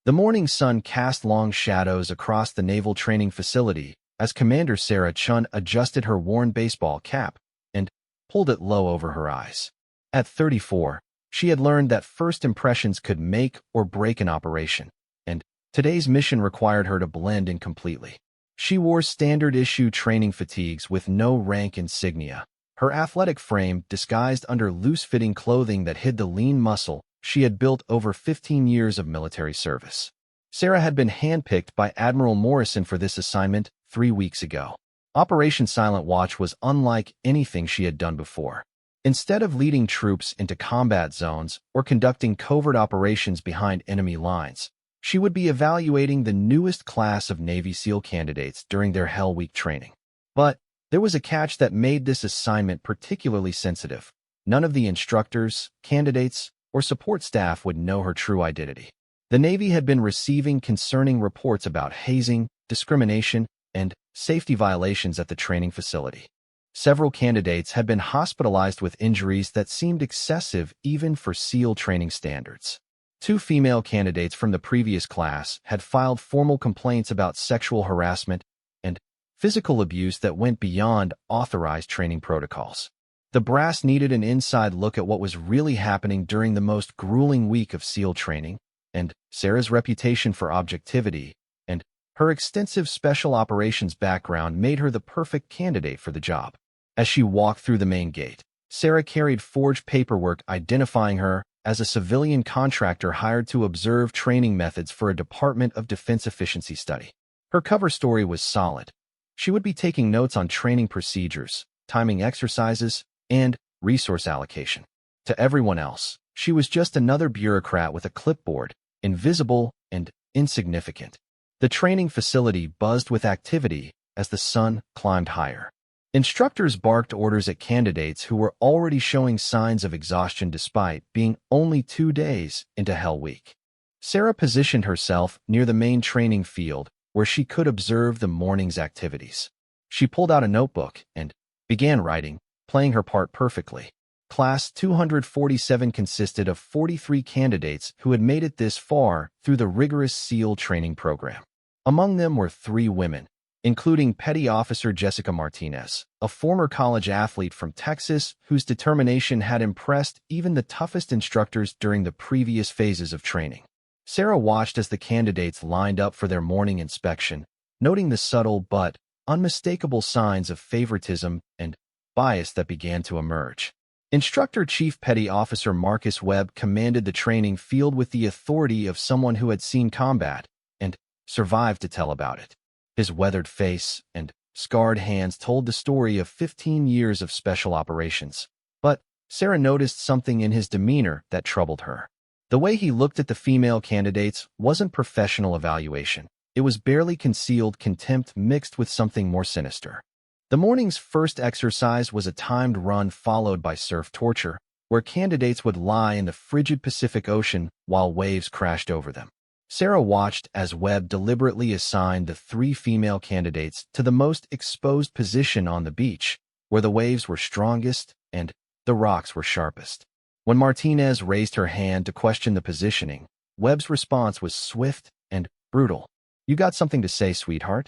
The morning sun cast long shadows across the naval training facility as Commander Sarah Chun adjusted her worn baseball cap and pulled it low over her eyes. At 34, she had learned that first impressions could make or break an operation, and today's mission required her to blend in completely. She wore standard-issue training fatigues with no rank insignia, her athletic frame disguised under loose-fitting clothing that hid the lean muscle she had built over 15 years of military service. Sarah had been handpicked by Admiral Morrison for this assignment 3 weeks ago. Operation Silent Watch was unlike anything she had done before. Instead of leading troops into combat zones or conducting covert operations behind enemy lines, she would be evaluating the newest class of Navy SEAL candidates during their Hell Week training. But there was a catch that made this assignment particularly sensitive. None of the instructors, candidates, or support staff would know her true identity. The Navy had been receiving concerning reports about hazing, discrimination, and safety violations at the training facility. Several candidates had been hospitalized with injuries that seemed excessive even for SEAL training standards. 2 female candidates from the previous class had filed formal complaints about sexual harassment and physical abuse that went beyond authorized training protocols. The brass needed an inside look at what was really happening during the most grueling week of SEAL training, and Sarah's reputation for objectivity and her extensive special operations background made her the perfect candidate for the job. As she walked through the main gate, Sarah carried forged paperwork identifying her as a civilian contractor hired to observe training methods for a Department of Defense efficiency study. Her cover story was solid. She would be taking notes on training procedures, timing exercises, and resource allocation. To everyone else, she was just another bureaucrat with a clipboard, invisible and insignificant. The training facility buzzed with activity as the sun climbed higher. Instructors barked orders at candidates who were already showing signs of exhaustion despite being only 2 days into Hell Week. Sarah positioned herself near the main training field where she could observe the morning's activities. She pulled out a notebook and began writing, playing her part perfectly. Class 247 consisted of 43 candidates who had made it this far through the rigorous SEAL training program. Among them were 3 women, including Petty Officer Jessica Martinez, a former college athlete from Texas whose determination had impressed even the toughest instructors during the previous phases of training. Sarah watched as the candidates lined up for their morning inspection, noting the subtle but unmistakable signs of favoritism and bias that began to emerge. Instructor Chief Petty Officer Marcus Webb commanded the training field with the authority of someone who had seen combat and survived to tell about it. His weathered face and scarred hands told the story of 15 years of special operations. But Sarah noticed something in his demeanor that troubled her. The way he looked at the female candidates wasn't professional evaluation. It was barely concealed contempt mixed with something more sinister. The morning's first exercise was a timed run followed by surf torture, where candidates would lie in the frigid Pacific Ocean while waves crashed over them. Sarah watched as Webb deliberately assigned the 3 female candidates to the most exposed position on the beach, where the waves were strongest and the rocks were sharpest. When Martinez raised her hand to question the positioning, Webb's response was swift and brutal. "You got something to say, sweetheart?"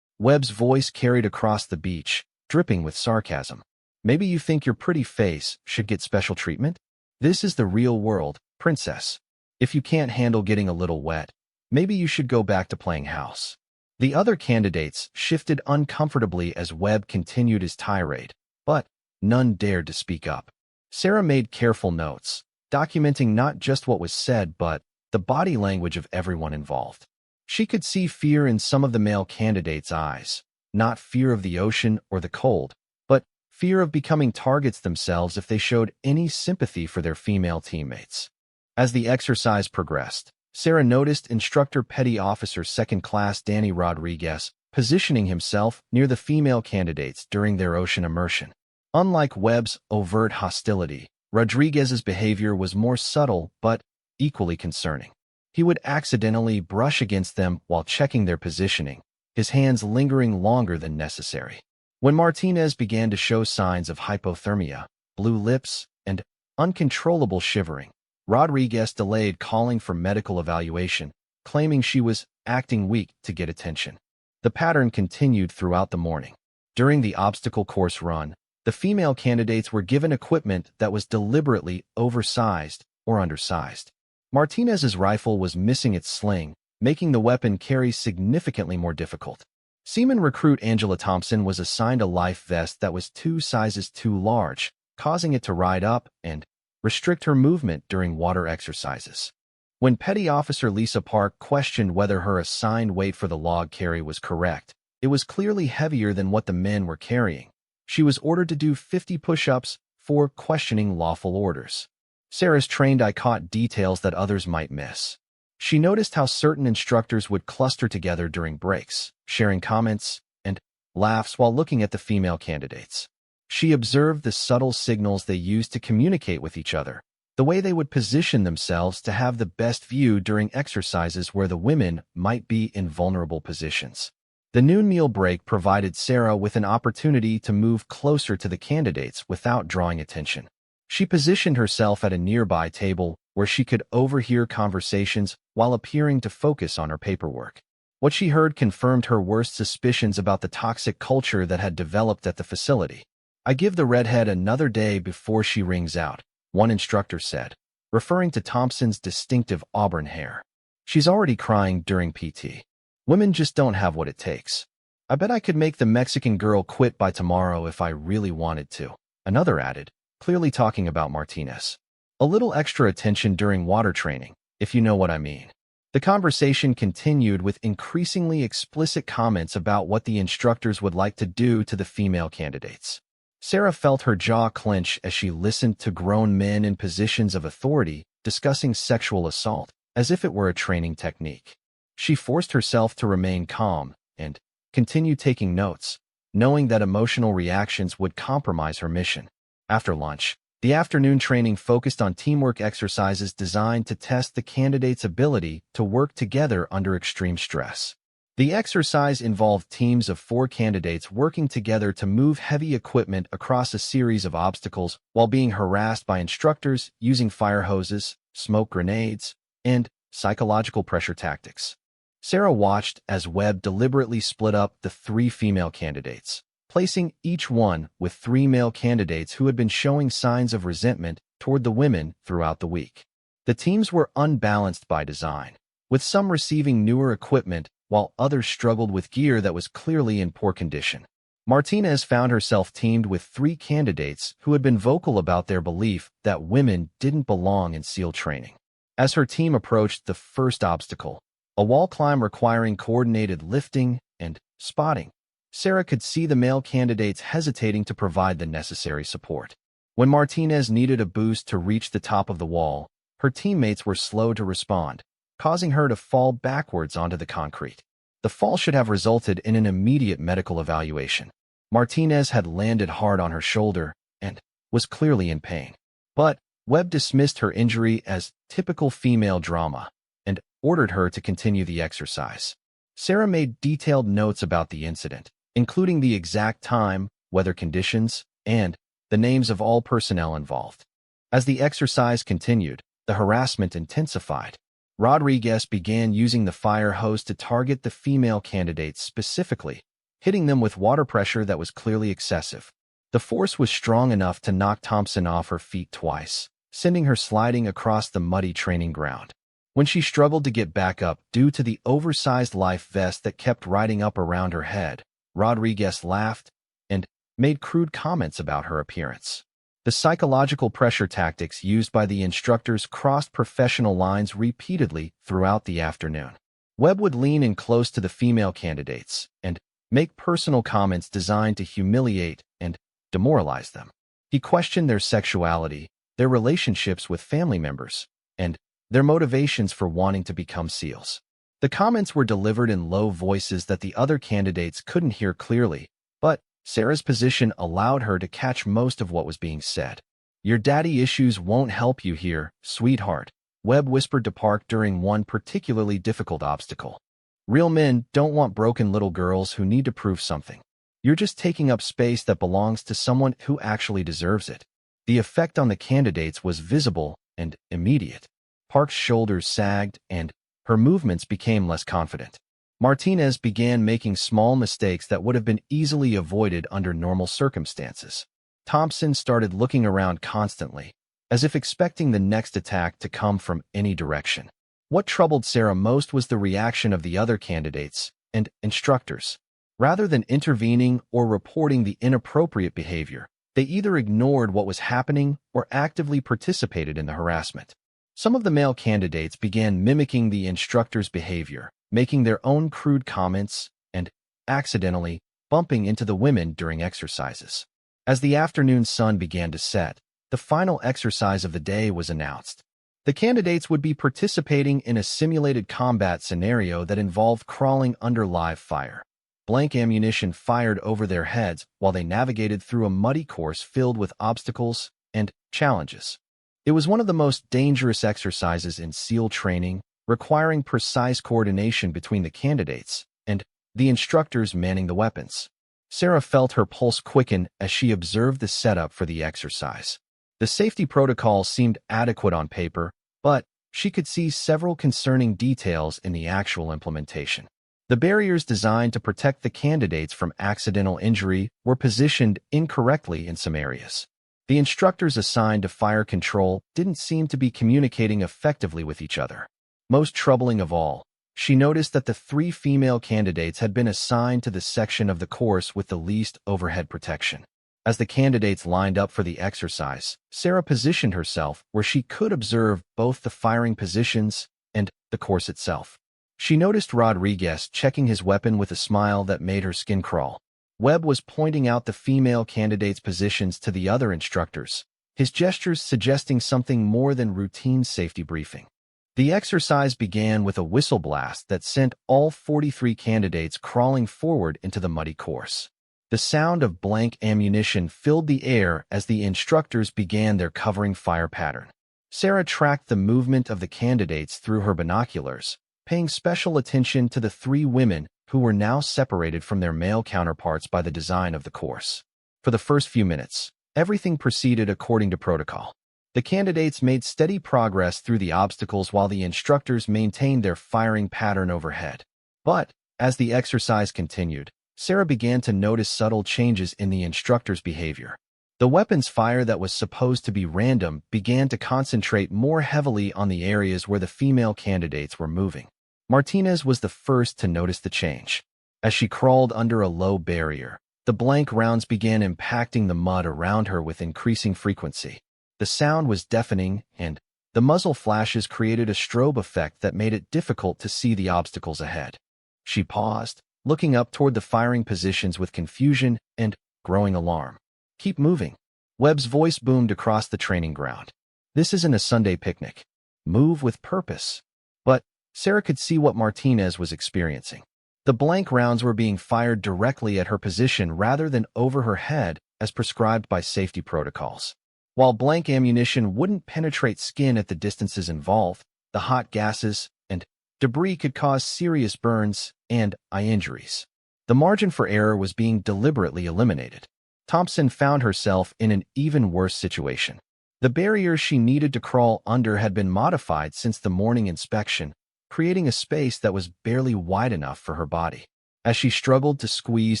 Webb's voice carried across the beach, dripping with sarcasm. "Maybe you think your pretty face should get special treatment? This is the real world, princess. If you can't handle getting a little wet, maybe you should go back to playing house." The other candidates shifted uncomfortably as Webb continued his tirade, but none dared to speak up. Sarah made careful notes, documenting not just what was said but the body language of everyone involved. She could see fear in some of the male candidates' eyes, not fear of the ocean or the cold, but fear of becoming targets themselves if they showed any sympathy for their female teammates. As the exercise progressed, Sarah noticed Instructor Petty Officer Second Class Danny Rodriguez positioning himself near the female candidates during their ocean immersion. Unlike Webb's overt hostility, Rodriguez's behavior was more subtle but equally concerning. He would accidentally brush against them while checking their positioning, his hands lingering longer than necessary. When Martinez began to show signs of hypothermia, blue lips, and uncontrollable shivering, Rodriguez delayed calling for medical evaluation, claiming she was acting weak to get attention. The pattern continued throughout the morning. During the obstacle course run, the female candidates were given equipment that was deliberately oversized or undersized. Martinez's rifle was missing its sling, making the weapon carry significantly more difficult. Seaman recruit Angela Thompson was assigned a life vest that was 2 sizes too large, causing it to ride up and restrict her movement during water exercises. When Petty Officer Lisa Park questioned whether her assigned weight for the log carry was correct, it was clearly heavier than what the men were carrying. She was ordered to do 50 push-ups for questioning lawful orders. Sarah's trained eye caught details that others might miss. She noticed how certain instructors would cluster together during breaks, sharing comments and laughs while looking at the female candidates. She observed the subtle signals they used to communicate with each other, the way they would position themselves to have the best view during exercises where the women might be in vulnerable positions. The noon meal break provided Sarah with an opportunity to move closer to the candidates without drawing attention. She positioned herself at a nearby table where she could overhear conversations while appearing to focus on her paperwork. What she heard confirmed her worst suspicions about the toxic culture that had developed at the facility. "I give the redhead another day before she rings out," one instructor said, referring to Thompson's distinctive auburn hair. "She's already crying during PT. Women just don't have what it takes. I bet I could make the Mexican girl quit by tomorrow if I really wanted to," another added, clearly talking about Martinez. "A little extra attention during water training, if you know what I mean." The conversation continued with increasingly explicit comments about what the instructors would like to do to the female candidates. Sarah felt her jaw clench as she listened to grown men in positions of authority discussing sexual assault as if it were a training technique. She forced herself to remain calm and continue taking notes, knowing that emotional reactions would compromise her mission. After lunch, the afternoon training focused on teamwork exercises designed to test the candidates' ability to work together under extreme stress. The exercise involved teams of 4 candidates working together to move heavy equipment across a series of obstacles while being harassed by instructors using fire hoses, smoke grenades, and psychological pressure tactics. Sarah watched as Webb deliberately split up the 3 female candidates, placing each one with 3 male candidates who had been showing signs of resentment toward the women throughout the week. The teams were unbalanced by design, with some receiving newer equipment while others struggled with gear that was clearly in poor condition. Martinez found herself teamed with 3 candidates who had been vocal about their belief that women didn't belong in SEAL training. As her team approached the first obstacle, a wall climb requiring coordinated lifting and spotting, Sarah could see the male candidates hesitating to provide the necessary support. When Martinez needed a boost to reach the top of the wall, her teammates were slow to respond, causing her to fall backwards onto the concrete. The fall should have resulted in an immediate medical evaluation. Martinez had landed hard on her shoulder and was clearly in pain. But Webb dismissed her injury as typical female drama and ordered her to continue the exercise. Sarah made detailed notes about the incident, including the exact time, weather conditions, and the names of all personnel involved. As the exercise continued, the harassment intensified. Rodriguez began using the fire hose to target the female candidates specifically, hitting them with water pressure that was clearly excessive. The force was strong enough to knock Thompson off her feet twice, sending her sliding across the muddy training ground. When she struggled to get back up due to the oversized life vest that kept riding up around her head, Rodriguez laughed and made crude comments about her appearance. The psychological pressure tactics used by the instructors crossed professional lines repeatedly throughout the afternoon. Webb would lean in close to the female candidates and make personal comments designed to humiliate and demoralize them. He questioned their sexuality, their relationships with family members, and their motivations for wanting to become SEALs. The comments were delivered in low voices that the other candidates couldn't hear clearly, but Sarah's position allowed her to catch most of what was being said. "Your daddy issues won't help you here, sweetheart," Webb whispered to Park during one particularly difficult obstacle. "Real men don't want broken little girls who need to prove something. You're just taking up space that belongs to someone who actually deserves it." The effect on the candidates was visible and immediate. Park's shoulders sagged and her movements became less confident. Martinez began making small mistakes that would have been easily avoided under normal circumstances. Thompson started looking around constantly, as if expecting the next attack to come from any direction. What troubled Sarah most was the reaction of the other candidates and instructors. Rather than intervening or reporting the inappropriate behavior, they either ignored what was happening or actively participated in the harassment. Some of the male candidates began mimicking the instructor's behavior, making their own crude comments and accidentally bumping into the women during exercises. As the afternoon sun began to set, the final exercise of the day was announced. The candidates would be participating in a simulated combat scenario that involved crawling under live fire. Blank ammunition fired over their heads while they navigated through a muddy course filled with obstacles and challenges. It was one of the most dangerous exercises in SEAL training, requiring precise coordination between the candidates and the instructors manning the weapons. Sarah felt her pulse quicken as she observed the setup for the exercise. The safety protocol seemed adequate on paper, but she could see several concerning details in the actual implementation. The barriers designed to protect the candidates from accidental injury were positioned incorrectly in some areas. The instructors assigned to fire control didn't seem to be communicating effectively with each other. Most troubling of all, she noticed that the 3 female candidates had been assigned to the section of the course with the least overhead protection. As the candidates lined up for the exercise, Sarah positioned herself where she could observe both the firing positions and the course itself. She noticed Rodriguez checking his weapon with a smile that made her skin crawl. Webb was pointing out the female candidates' positions to the other instructors, his gestures suggesting something more than routine safety briefing. The exercise began with a whistle blast that sent all 43 candidates crawling forward into the muddy course. The sound of blank ammunition filled the air as the instructors began their covering fire pattern. Sarah tracked the movement of the candidates through her binoculars, paying special attention to the 3 women who were now separated from their male counterparts by the design of the course. For the first few minutes, everything proceeded according to protocol. The candidates made steady progress through the obstacles while the instructors maintained their firing pattern overhead. But, as the exercise continued, Sarah began to notice subtle changes in the instructor's behavior. The weapons fire that was supposed to be random began to concentrate more heavily on the areas where the female candidates were moving. Martinez was the first to notice the change. As she crawled under a low barrier, the blank rounds began impacting the mud around her with increasing frequency. The sound was deafening, and the muzzle flashes created a strobe effect that made it difficult to see the obstacles ahead. She paused, looking up toward the firing positions with confusion and growing alarm. "Keep moving." Webb's voice boomed across the training ground. "This isn't a Sunday picnic. Move with purpose." But Sarah could see what Martinez was experiencing. The blank rounds were being fired directly at her position rather than over her head as prescribed by safety protocols. While blank ammunition wouldn't penetrate skin at the distances involved, the hot gases and debris could cause serious burns and eye injuries. The margin for error was being deliberately eliminated. Thompson found herself in an even worse situation. The barriers she needed to crawl under had been modified since the morning inspection, creating a space that was barely wide enough for her body. As she struggled to squeeze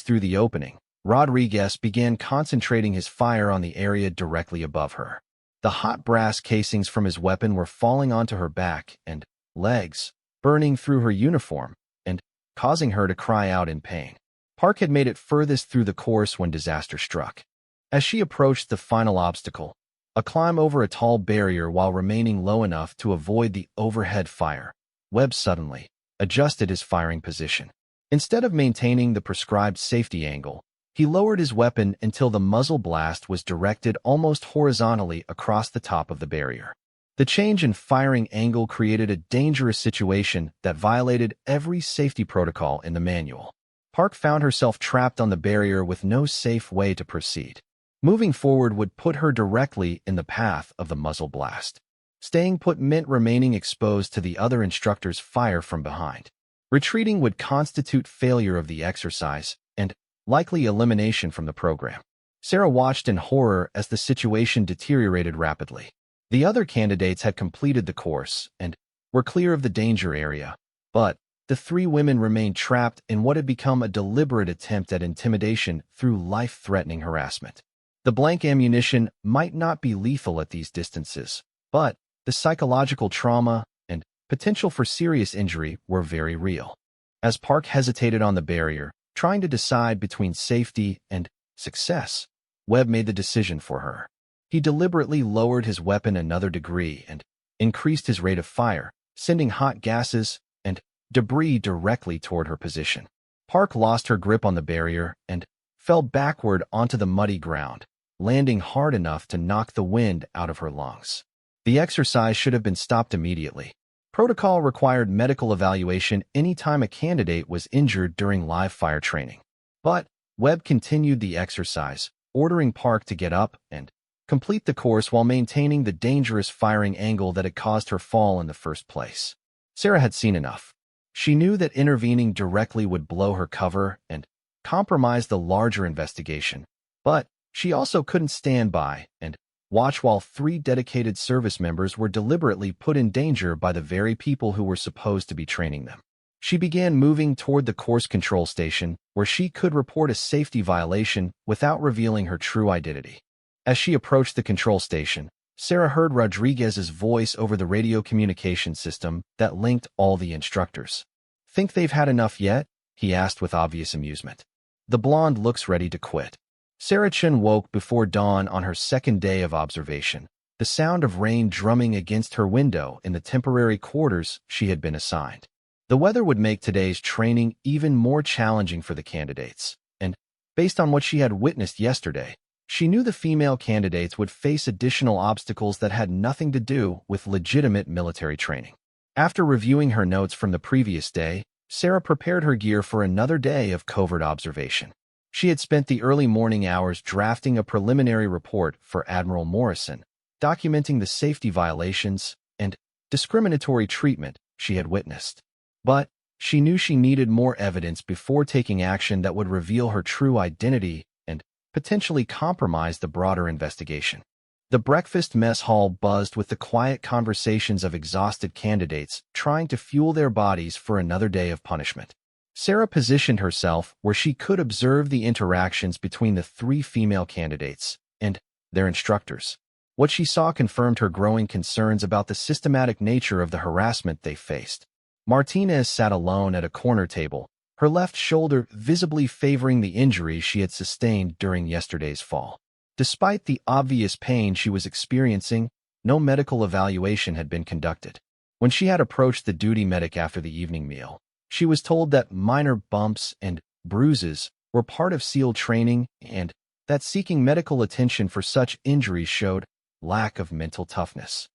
through the opening, Rodriguez began concentrating his fire on the area directly above her. The hot brass casings from his weapon were falling onto her back and legs, burning through her uniform and causing her to cry out in pain. Park had made it furthest through the course when disaster struck. As she approached the final obstacle, a climb over a tall barrier while remaining low enough to avoid the overhead fire, Webb suddenly adjusted his firing position. Instead of maintaining the prescribed safety angle, he lowered his weapon until the muzzle blast was directed almost horizontally across the top of the barrier. The change in firing angle created a dangerous situation that violated every safety protocol in the manual. Park found herself trapped on the barrier with no safe way to proceed. Moving forward would put her directly in the path of the muzzle blast. Staying put meant remaining exposed to the other instructor's fire from behind. Retreating would constitute failure of the exercise and likely elimination from the program. Sarah watched in horror as the situation deteriorated rapidly. The other candidates had completed the course, and were clear of the danger area, but the three women remained trapped in what had become a deliberate attempt at intimidation through life-threatening harassment. The blank ammunition might not be lethal at these distances, but the psychological trauma and potential for serious injury were very real. As Park hesitated on the barrier, trying to decide between safety and success, Webb made the decision for her. He deliberately lowered his weapon another degree and increased his rate of fire, sending hot gases and debris directly toward her position. Park lost her grip on the barrier and fell backward onto the muddy ground, landing hard enough to knock the wind out of her lungs. The exercise should have been stopped immediately. Protocol required medical evaluation anytime a candidate was injured during live fire training. But Webb continued the exercise, ordering Park to get up and complete the course while maintaining the dangerous firing angle that had caused her fall in the first place. Sarah had seen enough. She knew that intervening directly would blow her cover and compromise the larger investigation, but she also couldn't stand by and watch while three dedicated service members were deliberately put in danger by the very people who were supposed to be training them. She began moving toward the course control station, where she could report a safety violation without revealing her true identity. As she approached the control station, Sarah heard Rodriguez's voice over the radio communication system that linked all the instructors. "Think they've had enough yet?" he asked with obvious amusement. "The blonde looks ready to quit." Sarah Chen woke before dawn on her second day of observation, the sound of rain drumming against her window in the temporary quarters she had been assigned. The weather would make today's training even more challenging for the candidates, and based on what she had witnessed yesterday, she knew the female candidates would face additional obstacles that had nothing to do with legitimate military training. After reviewing her notes from the previous day, Sarah prepared her gear for another day of covert observation. She had spent the early morning hours drafting a preliminary report for Admiral Morrison, documenting the safety violations and discriminatory treatment she had witnessed. But she knew she needed more evidence before taking action that would reveal her true identity and potentially compromise the broader investigation. The breakfast mess hall buzzed with the quiet conversations of exhausted candidates trying to fuel their bodies for another day of punishment. Sarah positioned herself where she could observe the interactions between the three female candidates and their instructors. What she saw confirmed her growing concerns about the systematic nature of the harassment they faced. Martinez sat alone at a corner table, her left shoulder visibly favoring the injury she had sustained during yesterday's fall. Despite the obvious pain she was experiencing, no medical evaluation had been conducted. When she had approached the duty medic after the evening meal, she was told that minor bumps and bruises were part of SEAL training and that seeking medical attention for such injuries showed lack of mental toughness.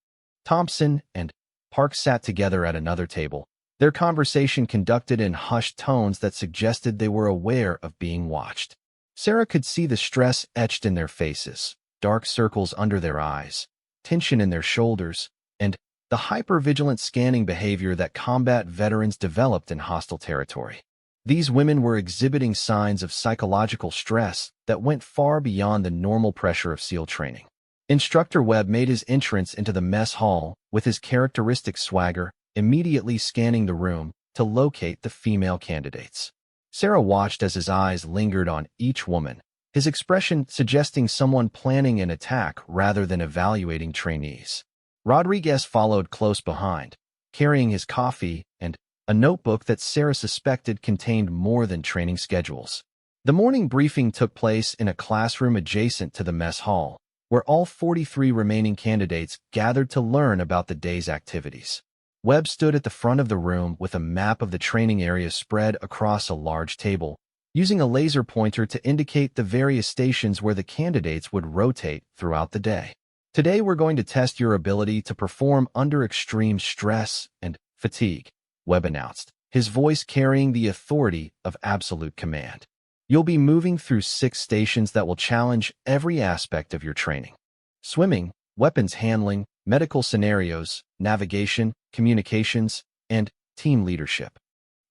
Thompson and Park sat together at another table, their conversation conducted in hushed tones that suggested they were aware of being watched. Sarah could see the stress etched in their faces, dark circles under their eyes, tension in their shoulders, and the hyper-vigilant scanning behavior that combat veterans developed in hostile territory. These women were exhibiting signs of psychological stress that went far beyond the normal pressure of SEAL training. Instructor Webb made his entrance into the mess hall with his characteristic swagger, immediately scanning the room to locate the female candidates. Sarah watched as his eyes lingered on each woman, his expression suggesting someone planning an attack rather than evaluating trainees. Rodriguez followed close behind, carrying his coffee and a notebook that Sarah suspected contained more than training schedules. The morning briefing took place in a classroom adjacent to the mess hall, where all 43 remaining candidates gathered to learn about the day's activities. Webb stood at the front of the room with a map of the training area spread across a large table, using a laser pointer to indicate the various stations where the candidates would rotate throughout the day. "Today we're going to test your ability to perform under extreme stress and fatigue," Webb announced, his voice carrying the authority of absolute command. "You'll be moving through 6 stations that will challenge every aspect of your training: swimming, weapons handling, medical scenarios, navigation, communications, and team leadership."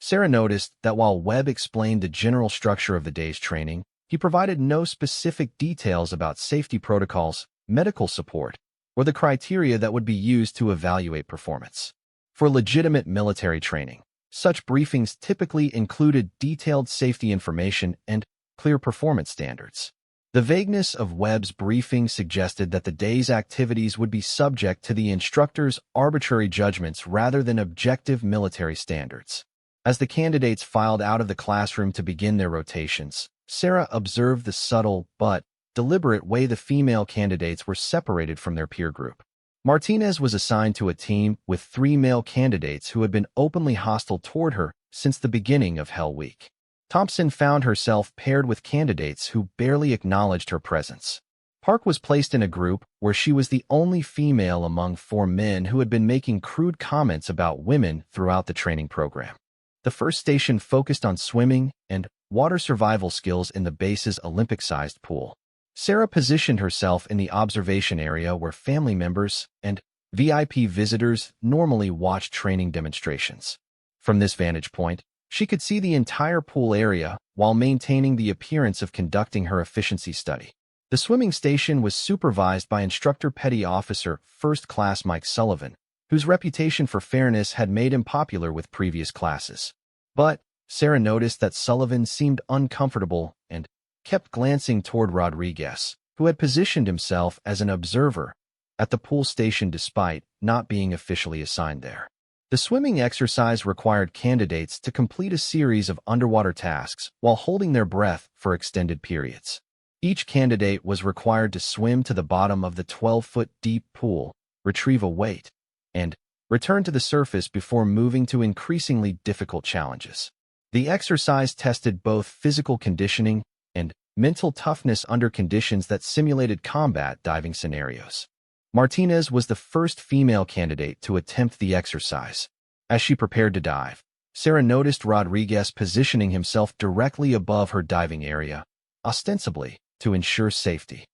Sarah noticed that while Webb explained the general structure of the day's training, he provided no specific details about safety protocols, medical support, or the criteria that would be used to evaluate performance. for legitimate military training. Such briefings typically included detailed safety information and clear performance standards. The vagueness of Webb's briefing suggested that the day's activities would be subject to the instructor's arbitrary judgments rather than objective military standards. As the candidates filed out of the classroom to begin their rotations, Sarah observed the subtle but deliberate way the female candidates were separated from their peer group. Martinez was assigned to a team with 3 male candidates who had been openly hostile toward her since the beginning of Hell Week. Thompson found herself paired with candidates who barely acknowledged her presence. Park was placed in a group where she was the only female among 4 men who had been making crude comments about women throughout the training program. The first station focused on swimming and water survival skills in the base's Olympic-sized pool. Sarah positioned herself in the observation area where family members and VIP visitors normally watch training demonstrations. From this vantage point, she could see the entire pool area while maintaining the appearance of conducting her efficiency study. The swimming station was supervised by Instructor Petty Officer First Class Mike Sullivan, whose reputation for fairness had made him popular with previous classes. But Sarah noticed that Sullivan seemed uncomfortable and kept glancing toward Rodriguez, who had positioned himself as an observer at the pool station despite not being officially assigned there. The swimming exercise required candidates to complete a series of underwater tasks while holding their breath for extended periods. Each candidate was required to swim to the bottom of the 12-foot deep pool, retrieve a weight, and return to the surface before moving to increasingly difficult challenges. The exercise tested both physical conditioning and mental toughness under conditions that simulated combat diving scenarios. Martinez was the first female candidate to attempt the exercise. As she prepared to dive, Sarah noticed Rodriguez positioning himself directly above her diving area, ostensibly to ensure safety.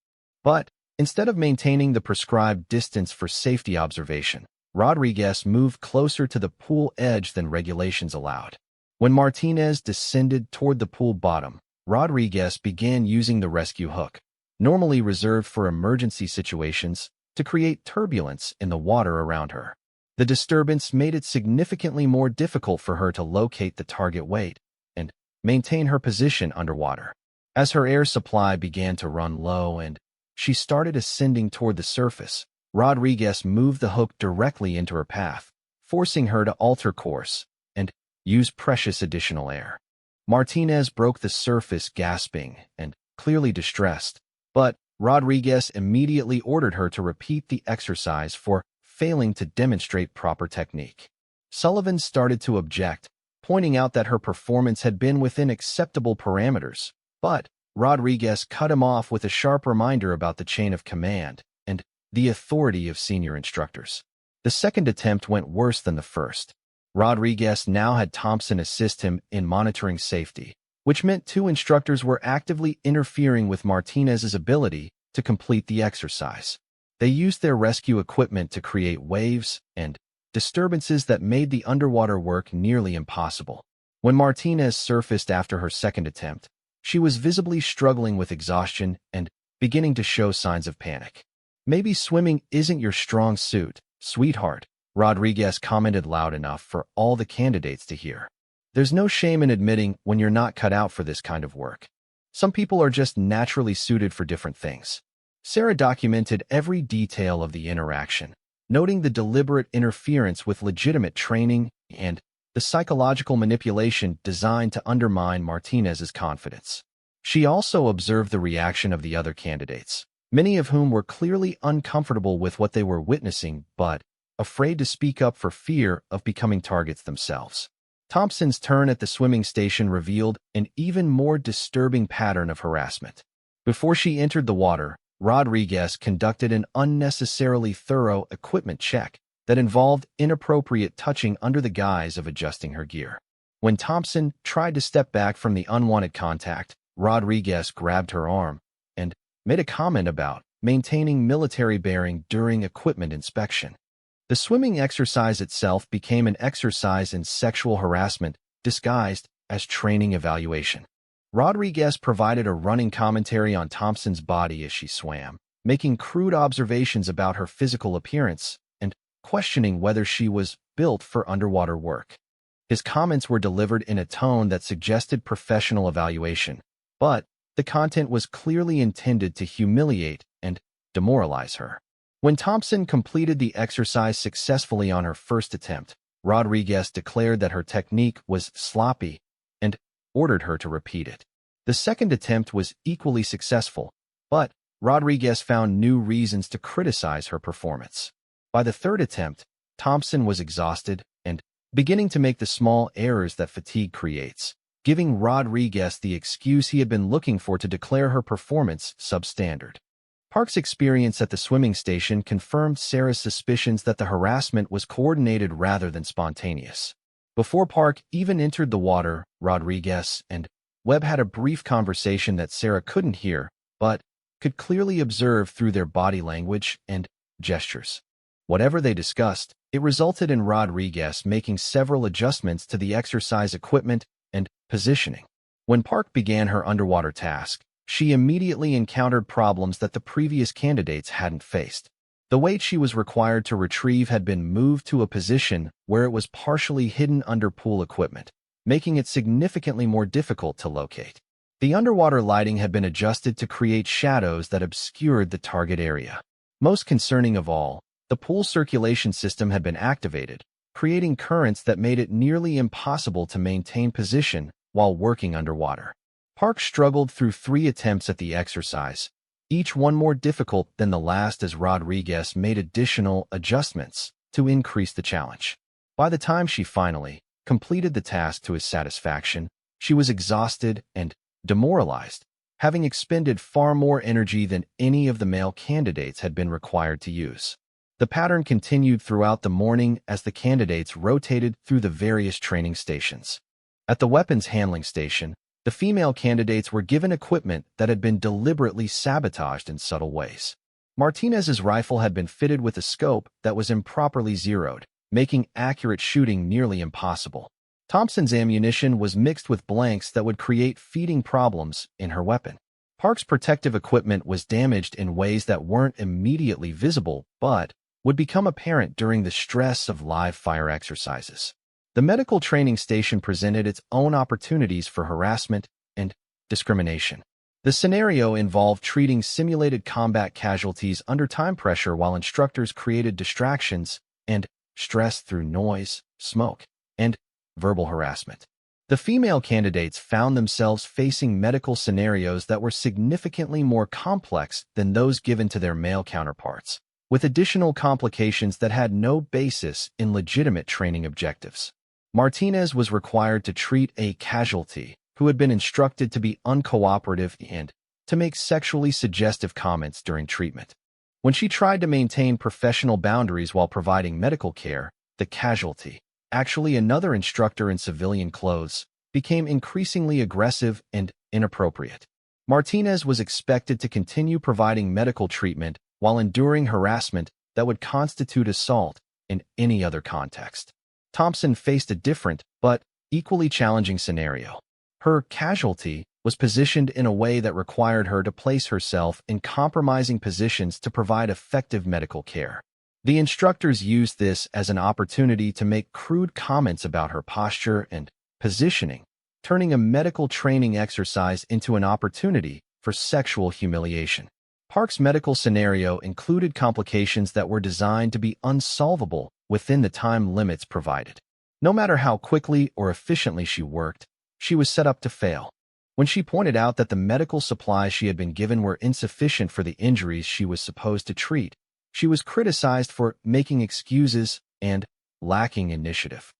But instead of maintaining the prescribed distance for safety observation, Rodriguez moved closer to the pool edge than regulations allowed. When Martinez descended toward the pool bottom, Rodriguez began using the rescue hook, normally reserved for emergency situations, to create turbulence in the water around her. The disturbance made it significantly more difficult for her to locate the target weight and maintain her position underwater. As her air supply began to run low and she started ascending toward the surface, Rodriguez moved the hook directly into her path, forcing her to alter course and use precious additional air. Martinez broke the surface gasping and clearly distressed, but Rodriguez immediately ordered her to repeat the exercise for failing to demonstrate proper technique. Sullivan started to object, pointing out that her performance had been within acceptable parameters, but Rodriguez cut him off with a sharp reminder about the chain of command and the authority of senior instructors. The second attempt went worse than the first. Rodriguez now had Thompson assist him in monitoring safety, which meant 2 instructors were actively interfering with Martinez's ability to complete the exercise. They used their rescue equipment to create waves and disturbances that made the underwater work nearly impossible. When Martinez surfaced after her second attempt, she was visibly struggling with exhaustion and beginning to show signs of panic. "Maybe swimming isn't your strong suit, sweetheart," Rodriguez commented loud enough for all the candidates to hear. "There's no shame in admitting when you're not cut out for this kind of work. Some people are just naturally suited for different things." Sarah documented every detail of the interaction, noting the deliberate interference with legitimate training and the psychological manipulation designed to undermine Martinez's confidence. She also observed the reaction of the other candidates, many of whom were clearly uncomfortable with what they were witnessing but afraid to speak up for fear of becoming targets themselves. Thompson's turn at the swimming station revealed an even more disturbing pattern of harassment. Before she entered the water, Rodriguez conducted an unnecessarily thorough equipment check that involved inappropriate touching under the guise of adjusting her gear. When Thompson tried to step back from the unwanted contact, Rodriguez grabbed her arm and made a comment about maintaining military bearing during equipment inspection. The swimming exercise itself became an exercise in sexual harassment disguised as training evaluation. Rodriguez provided a running commentary on Thompson's body as she swam, making crude observations about her physical appearance and questioning whether she was built for underwater work. His comments were delivered in a tone that suggested professional evaluation, but the content was clearly intended to humiliate and demoralize her. When Thompson completed the exercise successfully on her first attempt, Rodriguez declared that her technique was sloppy and ordered her to repeat it. The second attempt was equally successful, but Rodriguez found new reasons to criticize her performance. By the third attempt, Thompson was exhausted and beginning to make the small errors that fatigue creates, giving Rodriguez the excuse he had been looking for to declare her performance substandard. Park's experience at the swimming station confirmed Sarah's suspicions that the harassment was coordinated rather than spontaneous. Before Park even entered the water, Rodriguez and Webb had a brief conversation that Sarah couldn't hear, but could clearly observe through their body language and gestures. Whatever they discussed, it resulted in Rodriguez making several adjustments to the exercise equipment and positioning. When Park began her underwater task, she immediately encountered problems that the previous candidates hadn't faced. The weight she was required to retrieve had been moved to a position where it was partially hidden under pool equipment, making it significantly more difficult to locate. The underwater lighting had been adjusted to create shadows that obscured the target area. Most concerning of all, the pool circulation system had been activated, creating currents that made it nearly impossible to maintain position while working underwater. Park struggled through 3 attempts at the exercise, each one more difficult than the last as Rodriguez made additional adjustments to increase the challenge. By the time she finally completed the task to his satisfaction, she was exhausted and demoralized, having expended far more energy than any of the male candidates had been required to use. The pattern continued throughout the morning as the candidates rotated through the various training stations. At the weapons handling station, the female candidates were given equipment that had been deliberately sabotaged in subtle ways. Martinez's rifle had been fitted with a scope that was improperly zeroed, making accurate shooting nearly impossible. Thompson's ammunition was mixed with blanks that would create feeding problems in her weapon. Park's protective equipment was damaged in ways that weren't immediately visible but would become apparent during the stress of live fire exercises. The medical training station presented its own opportunities for harassment and discrimination. The scenario involved treating simulated combat casualties under time pressure while instructors created distractions and stress through noise, smoke, and verbal harassment. The female candidates found themselves facing medical scenarios that were significantly more complex than those given to their male counterparts, with additional complications that had no basis in legitimate training objectives. Martinez was required to treat a casualty who had been instructed to be uncooperative and to make sexually suggestive comments during treatment. When she tried to maintain professional boundaries while providing medical care, the casualty, actually another instructor in civilian clothes, became increasingly aggressive and inappropriate. Martinez was expected to continue providing medical treatment while enduring harassment that would constitute assault in any other context. Thompson faced a different but equally challenging scenario. Her casualty was positioned in a way that required her to place herself in compromising positions to provide effective medical care. The instructors used this as an opportunity to make crude comments about her posture and positioning, turning a medical training exercise into an opportunity for sexual humiliation. Park's medical scenario included complications that were designed to be unsolvable within the time limits provided. No matter how quickly or efficiently she worked, she was set up to fail. When she pointed out that the medical supplies she had been given were insufficient for the injuries she was supposed to treat, she was criticized for making excuses and lacking initiative.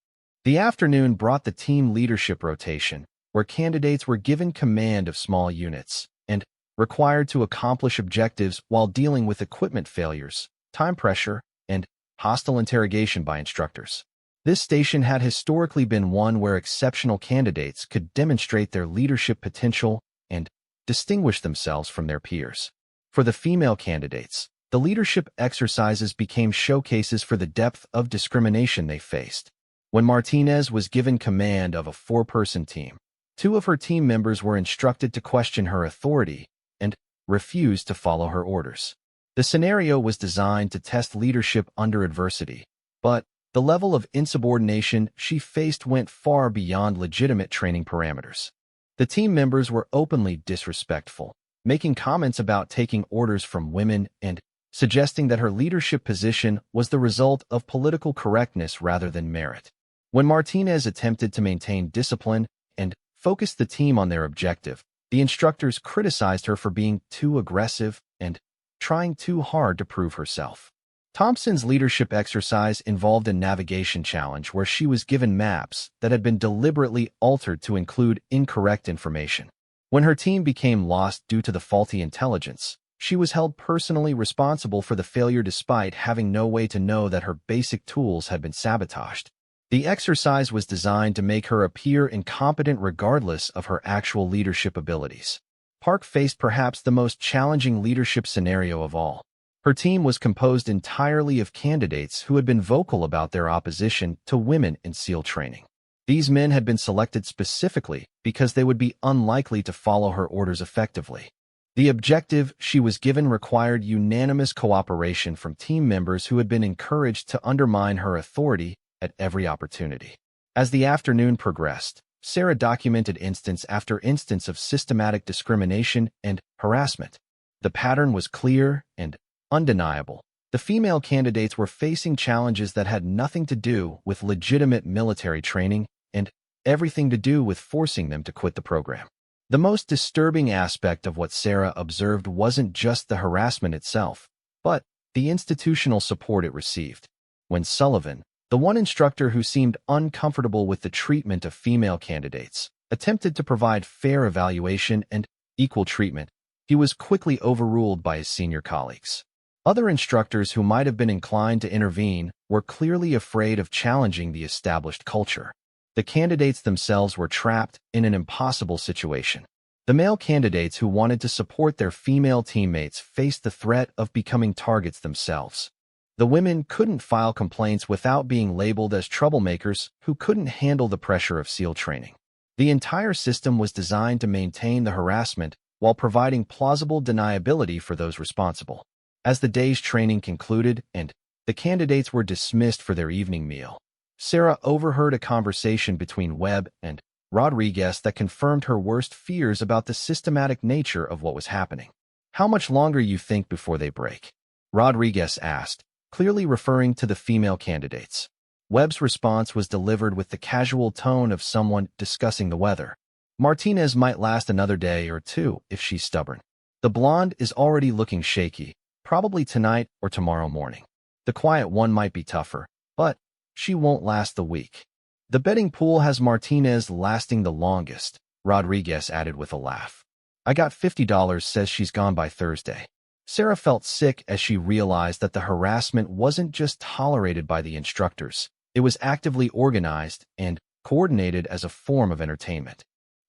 The afternoon brought the team leadership rotation, where candidates were given command of small units and required to accomplish objectives while dealing with equipment failures, time pressure, and hostile interrogation by instructors. This station had historically been one where exceptional candidates could demonstrate their leadership potential and distinguish themselves from their peers. For the female candidates, the leadership exercises became showcases for the depth of discrimination they faced. When Martinez was given command of a 4-person team, 2 of her team members were instructed to question her authority and refused to follow her orders. The scenario was designed to test leadership under adversity, but the level of insubordination she faced went far beyond legitimate training parameters. The team members were openly disrespectful, making comments about taking orders from women and suggesting that her leadership position was the result of political correctness rather than merit. When Martinez attempted to maintain discipline and focus the team on their objective, the instructors criticized her for being too aggressive and trying too hard to prove herself. Thompson's leadership exercise involved a navigation challenge where she was given maps that had been deliberately altered to include incorrect information. When her team became lost due to the faulty intelligence, she was held personally responsible for the failure despite having no way to know that her basic tools had been sabotaged. The exercise was designed to make her appear incompetent regardless of her actual leadership abilities. Park faced perhaps the most challenging leadership scenario of all. Her team was composed entirely of candidates who had been vocal about their opposition to women in SEAL training. These men had been selected specifically because they would be unlikely to follow her orders effectively. The objective she was given required unanimous cooperation from team members who had been encouraged to undermine her authority at every opportunity. As the afternoon progressed, Sarah documented instance after instance of systematic discrimination and harassment. The pattern was clear and undeniable. The female candidates were facing challenges that had nothing to do with legitimate military training and everything to do with forcing them to quit the program. The most disturbing aspect of what Sarah observed wasn't just the harassment itself, but the institutional support it received. When Sullivan, the one instructor who seemed uncomfortable with the treatment of female candidates, attempted to provide fair evaluation and equal treatment, he was quickly overruled by his senior colleagues. Other instructors who might have been inclined to intervene were clearly afraid of challenging the established culture. The candidates themselves were trapped in an impossible situation. The male candidates who wanted to support their female teammates faced the threat of becoming targets themselves. The women couldn't file complaints without being labeled as troublemakers who couldn't handle the pressure of SEAL training. The entire system was designed to maintain the harassment while providing plausible deniability for those responsible. As the day's training concluded and the candidates were dismissed for their evening meal, Sarah overheard a conversation between Webb and Rodriguez that confirmed her worst fears about the systematic nature of what was happening. "How much longer you think before they break?" Rodriguez asked, clearly referring to the female candidates. Webb's response was delivered with the casual tone of someone discussing the weather. "Martinez might last another day or two if she's stubborn. The blonde is already looking shaky, probably tonight or tomorrow morning. The quiet one might be tougher, but she won't last the week." "The betting pool has Martinez lasting the longest," Rodriguez added with a laugh. "I got $50 says she's gone by Thursday." Sarah felt sick as she realized that the harassment wasn't just tolerated by the instructors. It was actively organized and coordinated as a form of entertainment.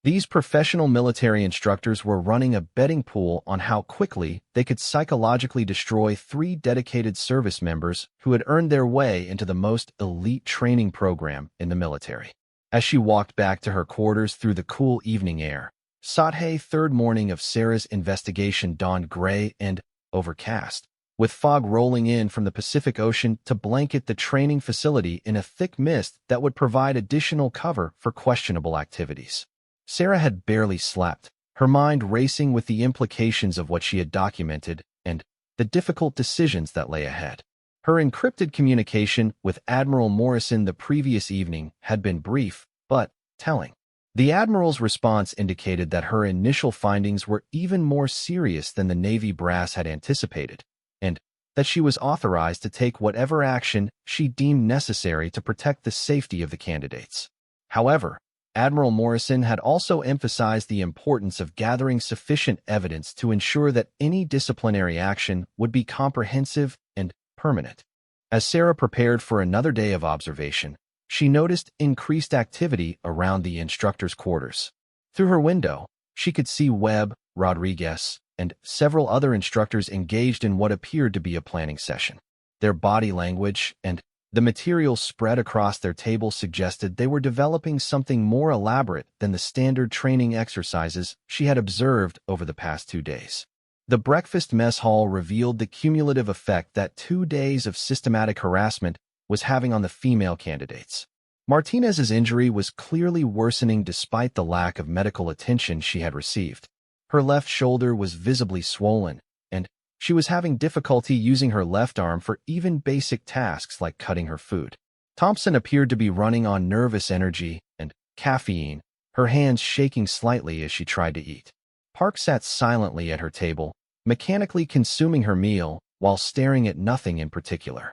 These professional military instructors were running a betting pool on how quickly they could psychologically destroy 3 dedicated service members who had earned their way into the most elite training program in the military. As she walked back to her quarters through the cool evening air, Saturday third morning of Sarah's investigation dawned gray and overcast, with fog rolling in from the Pacific Ocean to blanket the training facility in a thick mist that would provide additional cover for questionable activities. Sarah had barely slept, her mind racing with the implications of what she had documented and the difficult decisions that lay ahead. Her encrypted communication with Admiral Morrison the previous evening had been brief, but telling. The Admiral's response indicated that her initial findings were even more serious than the Navy brass had anticipated, and that she was authorized to take whatever action she deemed necessary to protect the safety of the candidates. However, Admiral Morrison had also emphasized the importance of gathering sufficient evidence to ensure that any disciplinary action would be comprehensive and permanent. As Sarah prepared for another day of observation, she noticed increased activity around the instructor's quarters. Through her window, she could see Webb, Rodriguez, and several other instructors engaged in what appeared to be a planning session. Their body language and the material spread across their table suggested they were developing something more elaborate than the standard training exercises she had observed over the past 2 days. The breakfast mess hall revealed the cumulative effect that 2 days of systematic harassment was having on the female candidates. Martinez's injury was clearly worsening despite the lack of medical attention she had received. Her left shoulder was visibly swollen, and she was having difficulty using her left arm for even basic tasks like cutting her food. Thompson appeared to be running on nervous energy and caffeine, her hands shaking slightly as she tried to eat. Park sat silently at her table, mechanically consuming her meal while staring at nothing in particular.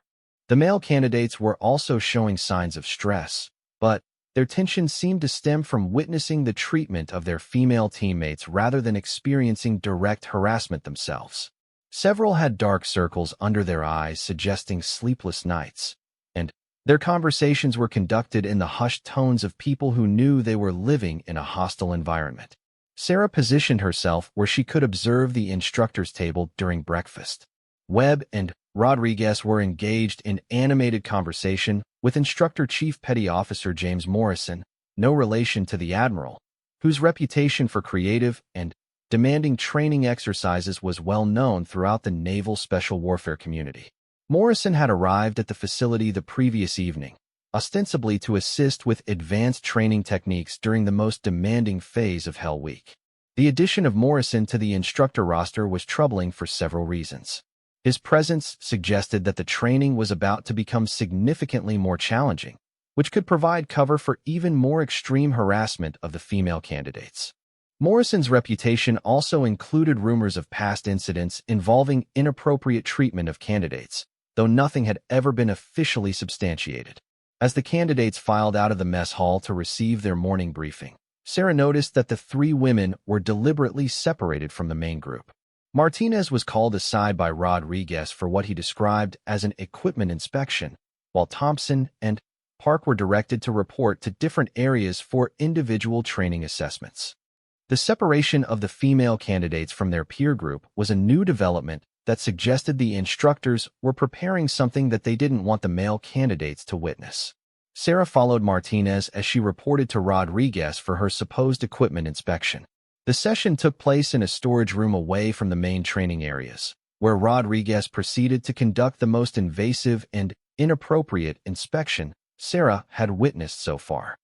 The male candidates were also showing signs of stress, but their tension seemed to stem from witnessing the treatment of their female teammates rather than experiencing direct harassment themselves. Several had dark circles under their eyes suggesting sleepless nights, and their conversations were conducted in the hushed tones of people who knew they were living in a hostile environment. Sarah positioned herself where she could observe the instructor's table during breakfast. Webb and Rodriguez were engaged in animated conversation with Instructor Chief Petty Officer James Morrison, no relation to the Admiral, whose reputation for creative and demanding training exercises was well known throughout the naval special warfare community. Morrison had arrived at the facility the previous evening, ostensibly to assist with advanced training techniques during the most demanding phase of Hell Week. The addition of Morrison to the instructor roster was troubling for several reasons. His presence suggested that the training was about to become significantly more challenging, which could provide cover for even more extreme harassment of the female candidates. Morrison's reputation also included rumors of past incidents involving inappropriate treatment of candidates, though nothing had ever been officially substantiated. As the candidates filed out of the mess hall to receive their morning briefing, Sarah noticed that the three women were deliberately separated from the main group. Martinez was called aside by Rodriguez for what he described as an equipment inspection, while Thompson and Park were directed to report to different areas for individual training assessments. The separation of the female candidates from their peer group was a new development that suggested the instructors were preparing something that they didn't want the male candidates to witness. Sarah followed Martinez as she reported to Rodriguez for her supposed equipment inspection. The session took place in a storage room away from the main training areas, where Rodriguez proceeded to conduct the most invasive and inappropriate inspection Sarah had witnessed so far.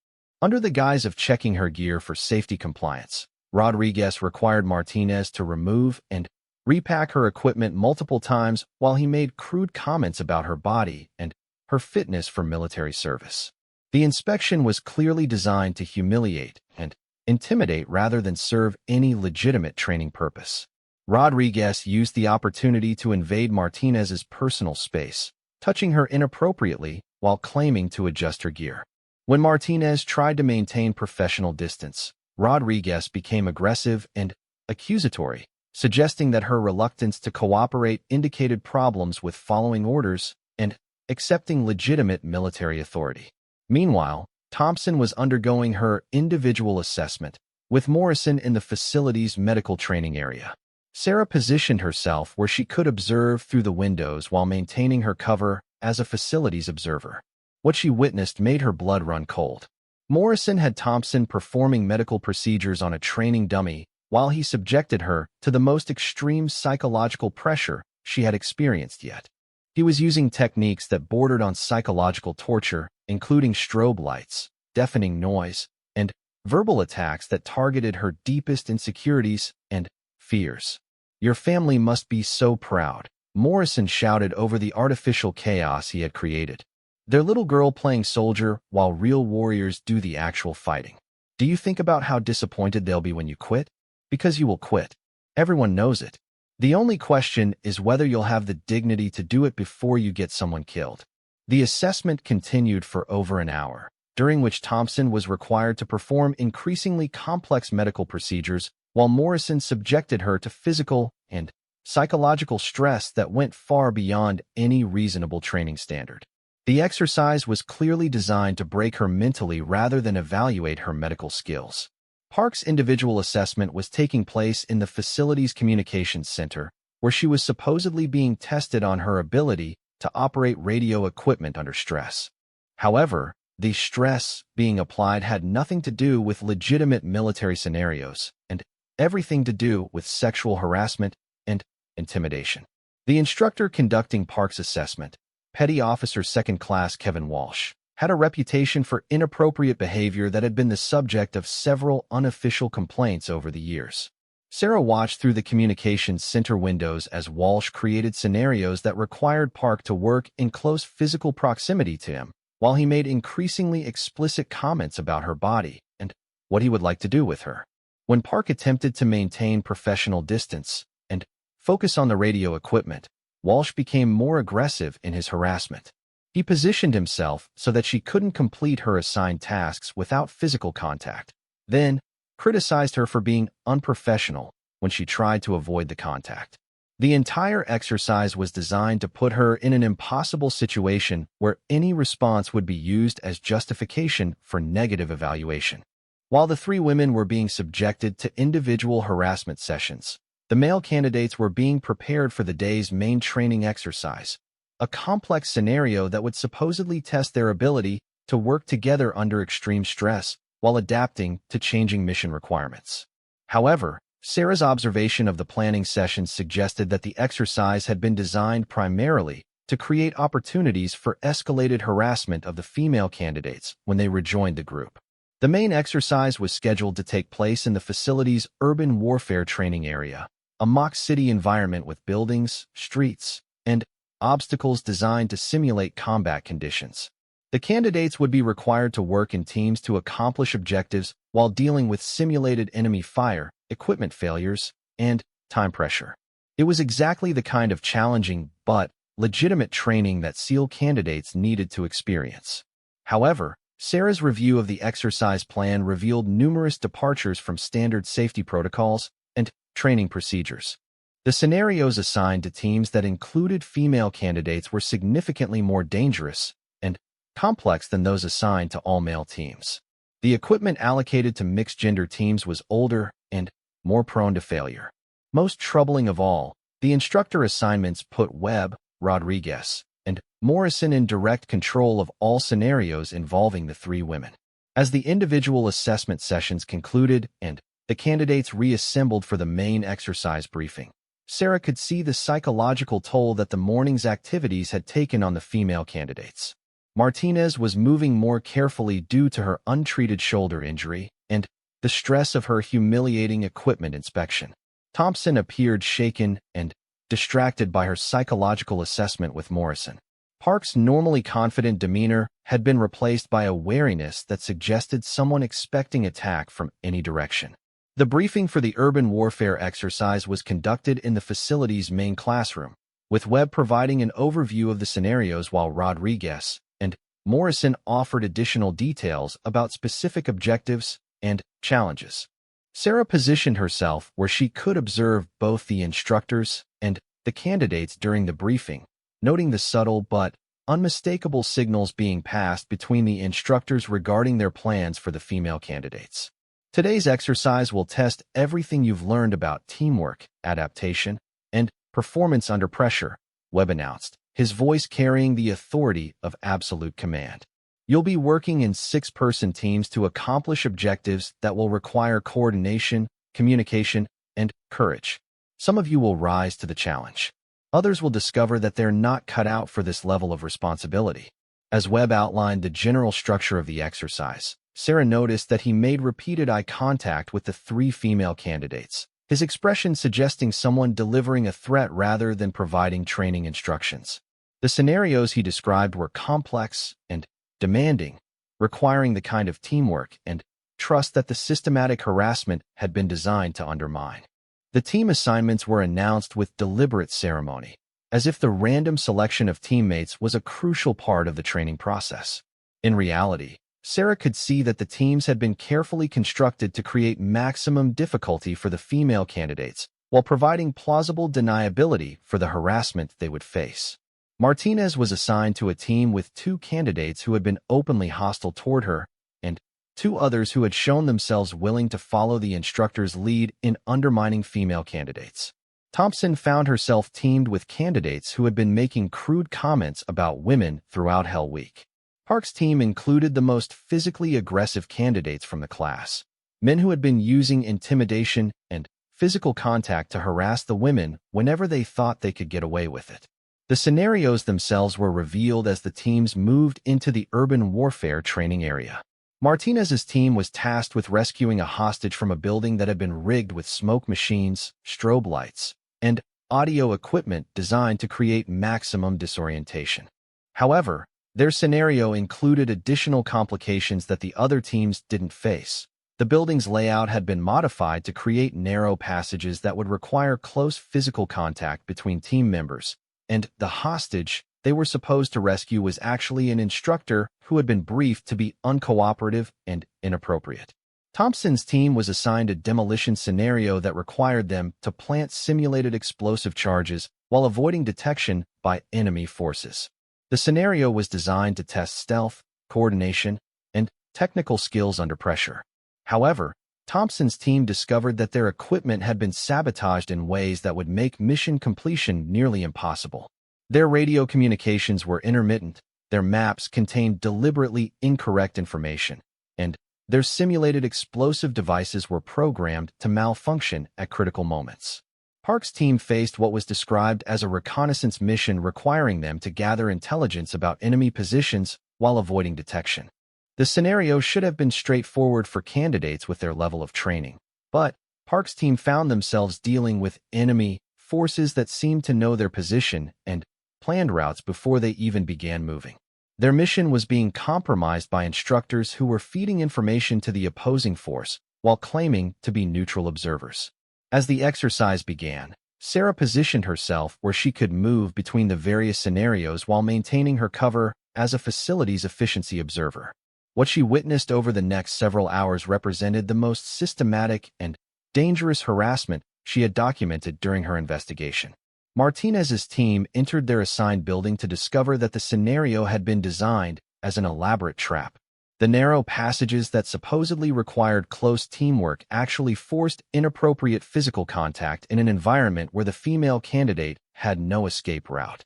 Under the guise of checking her gear for safety compliance, Rodriguez required Martinez to remove and repack her equipment multiple times while he made crude comments about her body and her fitness for military service. The inspection was clearly designed to humiliate and intimidate rather than serve any legitimate training purpose. Rodriguez used the opportunity to invade Martinez's personal space, touching her inappropriately while claiming to adjust her gear. When Martinez tried to maintain professional distance, Rodriguez became aggressive and accusatory, suggesting that her reluctance to cooperate indicated problems with following orders and accepting legitimate military authority. Meanwhile, Thompson was undergoing her individual assessment, with Morrison in the facility's medical training area. Sarah positioned herself where she could observe through the windows while maintaining her cover as a facilities observer. What she witnessed made her blood run cold. Morrison had Thompson performing medical procedures on a training dummy while he subjected her to the most extreme psychological pressure she had experienced yet. He was using techniques that bordered on psychological torture, including strobe lights, deafening noise, and verbal attacks that targeted her deepest insecurities and fears. "Your family must be so proud," Morrison shouted over the artificial chaos he had created. "Their little girl playing soldier while real warriors do the actual fighting. Do you think about how disappointed they'll be when you quit? Because you will quit. Everyone knows it. The only question is whether you'll have the dignity to do it before you get someone killed." The assessment continued for over an hour, during which Thompson was required to perform increasingly complex medical procedures while Morrison subjected her to physical and psychological stress that went far beyond any reasonable training standard. The exercise was clearly designed to break her mentally rather than evaluate her medical skills. Park's individual assessment was taking place in the facility's communications center, where she was supposedly being tested on her ability to operate radio equipment under stress. However, the stress being applied had nothing to do with legitimate military scenarios and everything to do with sexual harassment and intimidation. The instructor conducting Park's assessment, Petty Officer Second Class Kevin Walsh had a reputation for inappropriate behavior that had been the subject of several unofficial complaints over the years. Sarah watched through the communications center windows as Walsh created scenarios that required Park to work in close physical proximity to him, while he made increasingly explicit comments about her body and what he would like to do with her. When Park attempted to maintain professional distance and focus on the radio equipment, Walsh became more aggressive in his harassment. He positioned himself so that she couldn't complete her assigned tasks without physical contact, then criticized her for being unprofessional when she tried to avoid the contact. The entire exercise was designed to put her in an impossible situation where any response would be used as justification for negative evaluation. While the three women were being subjected to individual harassment sessions, the male candidates were being prepared for the day's main training exercise, a complex scenario that would supposedly test their ability to work together under extreme stress while adapting to changing mission requirements. However, Sarah's observation of the planning sessions suggested that the exercise had been designed primarily to create opportunities for escalated harassment of the female candidates when they rejoined the group. The main exercise was scheduled to take place in the facility's urban warfare training area, a mock city environment with buildings, streets, and obstacles designed to simulate combat conditions. The candidates would be required to work in teams to accomplish objectives while dealing with simulated enemy fire, equipment failures, and time pressure. It was exactly the kind of challenging but legitimate training that SEAL candidates needed to experience. However, Sarah's review of the exercise plan revealed numerous departures from standard safety protocols and training procedures. The scenarios assigned to teams that included female candidates were significantly more dangerous and complex than those assigned to all-male teams. The equipment allocated to mixed-gender teams was older and more prone to failure. Most troubling of all, the instructor assignments put Webb, Rodriguez, and Morrison in direct control of all scenarios involving the three women. As the individual assessment sessions concluded and the candidates reassembled for the main exercise briefing, Sarah could see the psychological toll that the morning's activities had taken on the female candidates. Martinez was moving more carefully due to her untreated shoulder injury and the stress of her humiliating equipment inspection. Thompson appeared shaken and distracted by her psychological assessment with Morrison. Park's normally confident demeanor had been replaced by a wariness that suggested someone expecting attack from any direction. The briefing for the urban warfare exercise was conducted in the facility's main classroom, with Webb providing an overview of the scenarios while Rodriguez and Morrison offered additional details about specific objectives and challenges. Sarah positioned herself where she could observe both the instructors and the candidates during the briefing, noting the subtle but unmistakable signals being passed between the instructors regarding their plans for the female candidates. Today's exercise will test everything you've learned about teamwork, adaptation, and performance under pressure, Webb announced, his voice carrying the authority of absolute command. You'll be working in 6-person teams to accomplish objectives that will require coordination, communication, and courage. Some of you will rise to the challenge. Others will discover that they're not cut out for this level of responsibility. As Webb outlined the general structure of the exercise, Sarah noticed that he made repeated eye contact with the three female candidates, his expression suggesting someone delivering a threat rather than providing training instructions. The scenarios he described were complex and demanding, requiring the kind of teamwork and trust that the systematic harassment had been designed to undermine. The team assignments were announced with deliberate ceremony, as if the random selection of teammates was a crucial part of the training process. In reality, Sarah could see that the teams had been carefully constructed to create maximum difficulty for the female candidates, while providing plausible deniability for the harassment they would face. Martinez was assigned to a team with 2 candidates who had been openly hostile toward her, and 2 others who had shown themselves willing to follow the instructor's lead in undermining female candidates. Thompson found herself teamed with candidates who had been making crude comments about women throughout Hell Week. Park's team included the most physically aggressive candidates from the class, men who had been using intimidation and physical contact to harass the women whenever they thought they could get away with it. The scenarios themselves were revealed as the teams moved into the urban warfare training area. Martinez's team was tasked with rescuing a hostage from a building that had been rigged with smoke machines, strobe lights, and audio equipment designed to create maximum disorientation. However, their scenario included additional complications that the other teams didn't face. The building's layout had been modified to create narrow passages that would require close physical contact between team members, and the hostage they were supposed to rescue was actually an instructor who had been briefed to be uncooperative and inappropriate. Thompson's team was assigned a demolition scenario that required them to plant simulated explosive charges while avoiding detection by enemy forces. The scenario was designed to test stealth, coordination, and technical skills under pressure. However, Thompson's team discovered that their equipment had been sabotaged in ways that would make mission completion nearly impossible. Their radio communications were intermittent, their maps contained deliberately incorrect information, and their simulated explosive devices were programmed to malfunction at critical moments. Park's team faced what was described as a reconnaissance mission requiring them to gather intelligence about enemy positions while avoiding detection. The scenario should have been straightforward for candidates with their level of training, but Park's team found themselves dealing with enemy forces that seemed to know their position and planned routes before they even began moving. Their mission was being compromised by instructors who were feeding information to the opposing force while claiming to be neutral observers. As the exercise began, Sarah positioned herself where she could move between the various scenarios while maintaining her cover as a facilities efficiency observer. What she witnessed over the next several hours represented the most systematic and dangerous harassment she had documented during her investigation. Martinez's team entered their assigned building to discover that the scenario had been designed as an elaborate trap. The narrow passages that supposedly required close teamwork actually forced inappropriate physical contact in an environment where the female candidate had no escape route.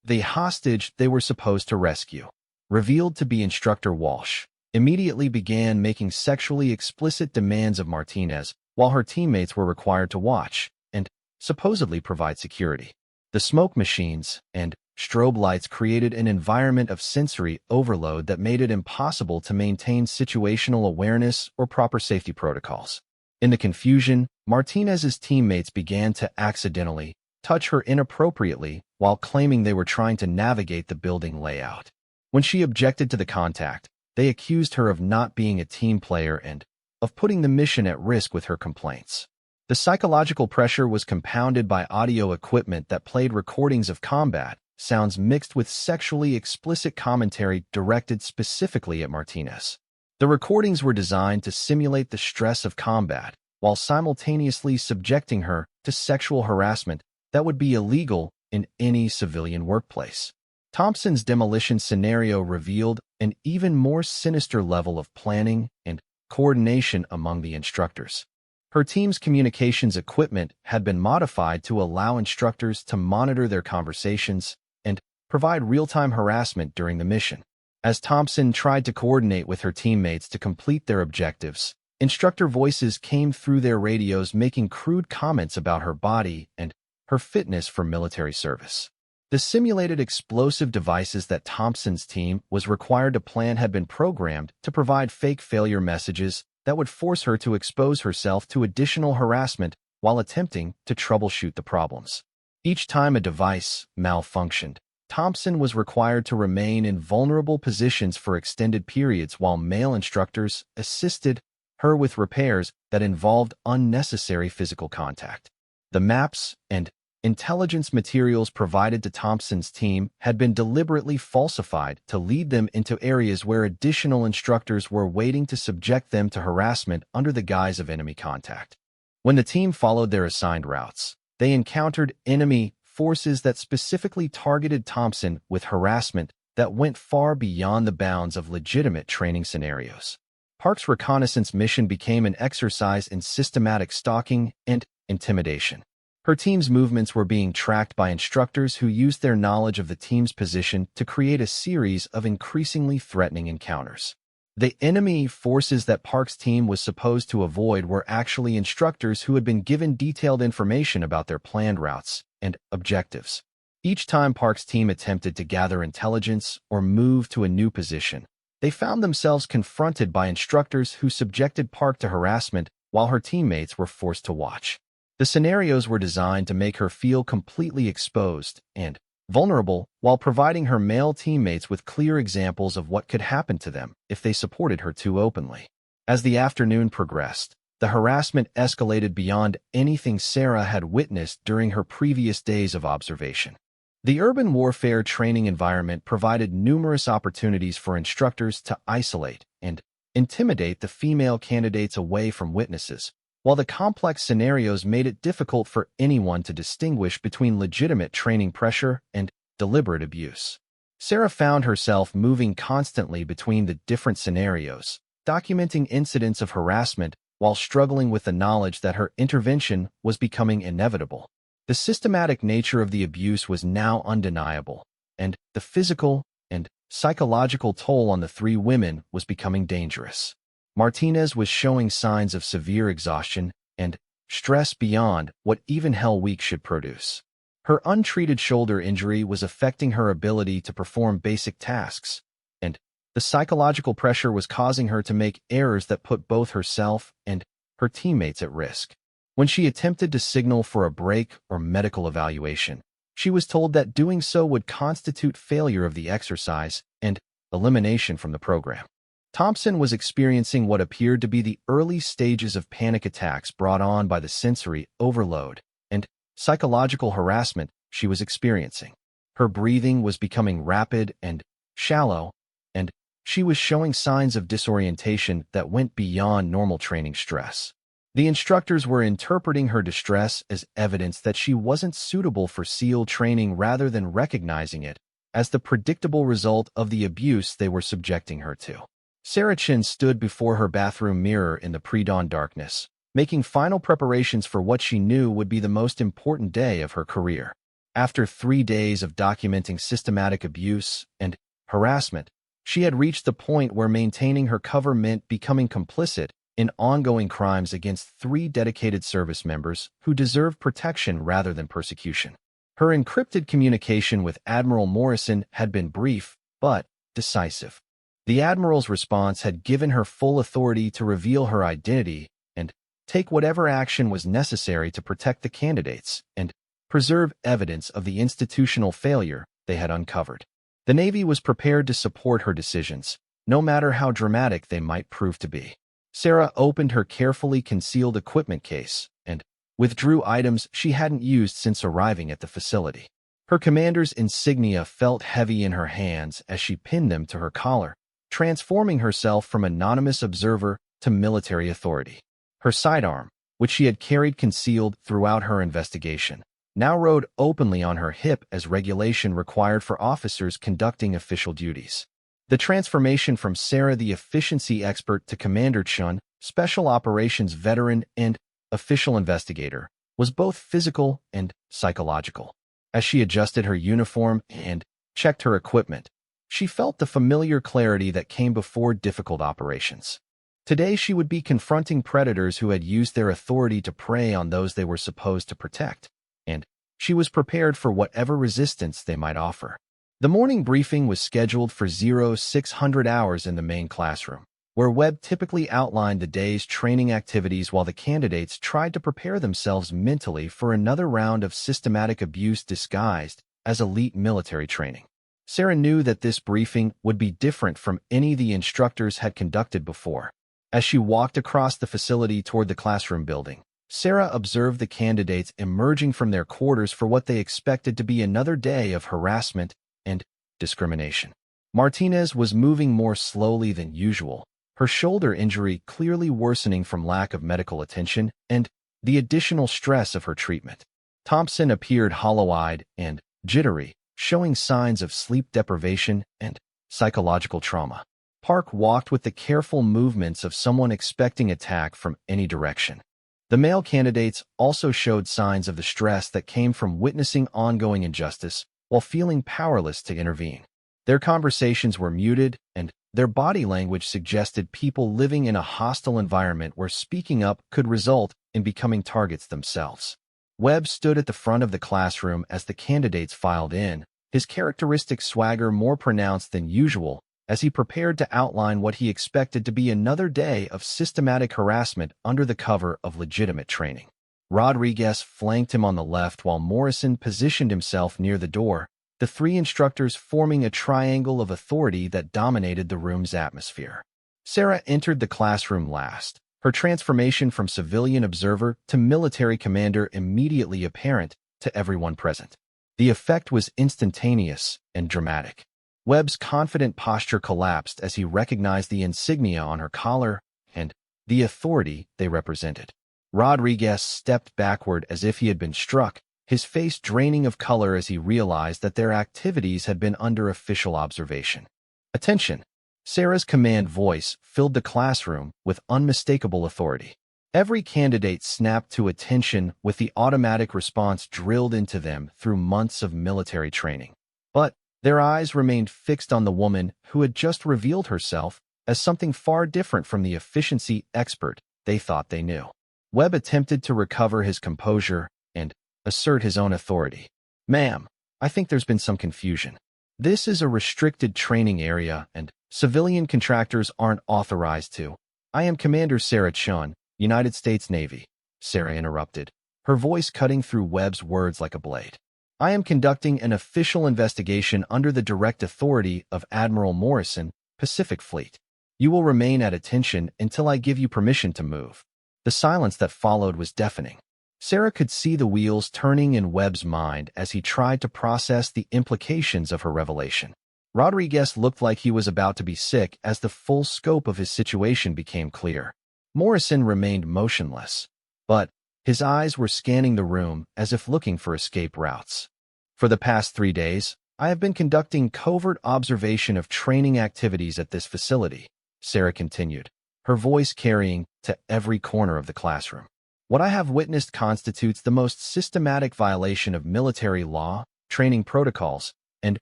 The hostage they were supposed to rescue, revealed to be Instructor Walsh, immediately began making sexually explicit demands of Martinez while her teammates were required to watch and supposedly provide security. The smoke machines and strobe lights created an environment of sensory overload that made it impossible to maintain situational awareness or proper safety protocols. In the confusion, Martinez's teammates began to accidentally touch her inappropriately while claiming they were trying to navigate the building layout. When she objected to the contact, they accused her of not being a team player and of putting the mission at risk with her complaints. The psychological pressure was compounded by audio equipment that played recordings of combat sounds mixed with sexually explicit commentary directed specifically at Martinez. The recordings were designed to simulate the stress of combat while simultaneously subjecting her to sexual harassment that would be illegal in any civilian workplace. Thompson's demolition scenario revealed an even more sinister level of planning and coordination among the instructors. Her team's communications equipment had been modified to allow instructors to monitor their conversations and provide real-time harassment during the mission. As Thompson tried to coordinate with her teammates to complete their objectives, instructor voices came through their radios making crude comments about her body and her fitness for military service. The simulated explosive devices that Thompson's team was required to plan had been programmed to provide fake failure messages that would force her to expose herself to additional harassment while attempting to troubleshoot the problems. Each time a device malfunctioned, Thompson was required to remain in vulnerable positions for extended periods while male instructors assisted her with repairs that involved unnecessary physical contact. The maps and intelligence materials provided to Thompson's team had been deliberately falsified to lead them into areas where additional instructors were waiting to subject them to harassment under the guise of enemy contact. When the team followed their assigned routes, they encountered enemy forces that specifically targeted Thompson with harassment that went far beyond the bounds of legitimate training scenarios. Park's reconnaissance mission became an exercise in systematic stalking and intimidation. Her team's movements were being tracked by instructors who used their knowledge of the team's position to create a series of increasingly threatening encounters. The enemy forces that Park's team was supposed to avoid were actually instructors who had been given detailed information about their planned routes and objectives. Each time Park's team attempted to gather intelligence or move to a new position, they found themselves confronted by instructors who subjected Park to harassment while her teammates were forced to watch. The scenarios were designed to make her feel completely exposed and vulnerable while providing her male teammates with clear examples of what could happen to them if they supported her too openly. As the afternoon progressed, the harassment escalated beyond anything Sarah had witnessed during her previous days of observation. The urban warfare training environment provided numerous opportunities for instructors to isolate and intimidate the female candidates away from witnesses, while the complex scenarios made it difficult for anyone to distinguish between legitimate training pressure and deliberate abuse. Sarah found herself moving constantly between the different scenarios, documenting incidents of harassment while struggling with the knowledge that her intervention was becoming inevitable. The systematic nature of the abuse was now undeniable, and the physical and psychological toll on the three women was becoming dangerous. Martinez was showing signs of severe exhaustion and stress beyond what even Hell Week should produce. Her untreated shoulder injury was affecting her ability to perform basic tasks, and the psychological pressure was causing her to make errors that put both herself and her teammates at risk. When she attempted to signal for a break or medical evaluation, she was told that doing so would constitute failure of the exercise and elimination from the program. Thompson was experiencing what appeared to be the early stages of panic attacks brought on by the sensory overload and psychological harassment she was experiencing. Her breathing was becoming rapid and shallow, and she was showing signs of disorientation that went beyond normal training stress. The instructors were interpreting her distress as evidence that she wasn't suitable for SEAL training rather than recognizing it as the predictable result of the abuse they were subjecting her to. Sarah Chin stood before her bathroom mirror in the pre-dawn darkness, making final preparations for what she knew would be the most important day of her career. After 3 days of documenting systematic abuse and harassment, she had reached the point where maintaining her cover meant becoming complicit in ongoing crimes against 3 dedicated service members who deserved protection rather than persecution. Her encrypted communication with Admiral Morrison had been brief, but decisive. The Admiral's response had given her full authority to reveal her identity and take whatever action was necessary to protect the candidates and preserve evidence of the institutional failure they had uncovered. The Navy was prepared to support her decisions, no matter how dramatic they might prove to be. Sarah opened her carefully concealed equipment case and withdrew items she hadn't used since arriving at the facility. Her commander's insignia felt heavy in her hands as she pinned them to her collar, transforming herself from anonymous observer to military authority. Her sidearm, which she had carried concealed throughout her investigation, now rode openly on her hip as regulation required for officers conducting official duties. The transformation from Sarah the efficiency expert to Commander Chun, special operations veteran and official investigator, was both physical and psychological. As she adjusted her uniform and checked her equipment, she felt the familiar clarity that came before difficult operations. Today she would be confronting predators who had used their authority to prey on those they were supposed to protect, and she was prepared for whatever resistance they might offer. The morning briefing was scheduled for 0600 hours in the main classroom, where Webb typically outlined the day's training activities while the candidates tried to prepare themselves mentally for another round of systematic abuse disguised as elite military training. Sarah knew that this briefing would be different from any the instructors had conducted before. As she walked across the facility toward the classroom building, Sarah observed the candidates emerging from their quarters for what they expected to be another day of harassment and discrimination. Martinez was moving more slowly than usual, her shoulder injury clearly worsening from lack of medical attention and the additional stress of her treatment. Thompson appeared hollow-eyed and jittery, showing signs of sleep deprivation and psychological trauma. Park walked with the careful movements of someone expecting attack from any direction. The male candidates also showed signs of the stress that came from witnessing ongoing injustice while feeling powerless to intervene. Their conversations were muted, and their body language suggested people living in a hostile environment where speaking up could result in becoming targets themselves. Webb stood at the front of the classroom as the candidates filed in, his characteristic swagger more pronounced than usual as he prepared to outline what he expected to be another day of systematic harassment under the cover of legitimate training. Rodriguez flanked him on the left while Morrison positioned himself near the door, the three instructors forming a triangle of authority that dominated the room's atmosphere. Sarah entered the classroom last, her transformation from civilian observer to military commander immediately apparent to everyone present. The effect was instantaneous and dramatic. Webb's confident posture collapsed as he recognized the insignia on her collar and the authority they represented. Rodriguez stepped backward as if he had been struck, his face draining of color as he realized that their activities had been under official observation. "Attention!" Sarah's command voice filled the classroom with unmistakable authority. Every candidate snapped to attention with the automatic response drilled into them through months of military training. But their eyes remained fixed on the woman who had just revealed herself as something far different from the efficiency expert they thought they knew. Webb attempted to recover his composure and assert his own authority. "Ma'am, I think there's been some confusion. This is a restricted training area and civilian contractors aren't authorized to." "I am Commander Sarah Chun, United States Navy," Sarah interrupted, her voice cutting through Webb's words like a blade. "I am conducting an official investigation under the direct authority of Admiral Morrison, Pacific Fleet. You will remain at attention until I give you permission to move." The silence that followed was deafening. Sarah could see the wheels turning in Webb's mind as he tried to process the implications of her revelation. Rodriguez looked like he was about to be sick as the full scope of his situation became clear. Morrison remained motionless, but his eyes were scanning the room as if looking for escape routes. "For the past 3 days, I have been conducting covert observation of training activities at this facility," Sarah continued, her voice carrying to every corner of the classroom. "What I have witnessed constitutes the most systematic violation of military law, training protocols, and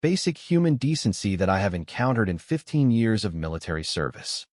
basic human decency that I have encountered in 15 years of military service."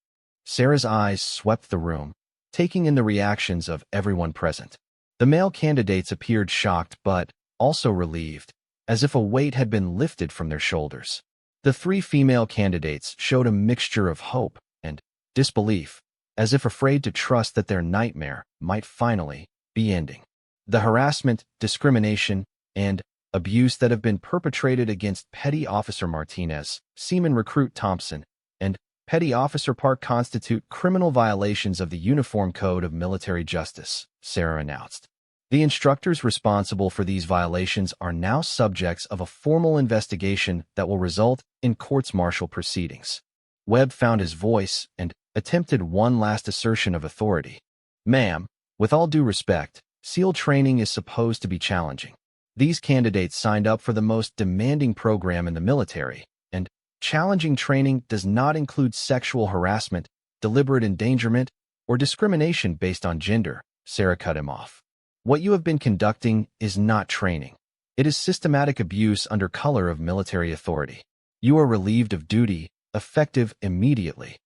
Sarah's eyes swept the room, taking in the reactions of everyone present. The male candidates appeared shocked but also relieved, as if a weight had been lifted from their shoulders. The 3 female candidates showed a mixture of hope and disbelief, as if afraid to trust that their nightmare might finally be ending. The harassment, discrimination, and abuse that have been perpetrated against Petty Officer Martinez, Seaman Recruit Thompson, and Petty Officer Park constitute criminal violations of the Uniform Code of Military Justice, Sarah announced. The instructors responsible for these violations are now subjects of a formal investigation that will result in courts-martial proceedings. Webb found his voice and attempted one last assertion of authority. "Ma'am, with all due respect, SEAL training is supposed to be challenging. These candidates signed up for the most demanding program in the military, and challenging training does not include sexual harassment, deliberate endangerment, or discrimination based on gender," Sarah cut him off. "What you have been conducting is not training. It is systematic abuse under color of military authority. You are relieved of duty, effective immediately."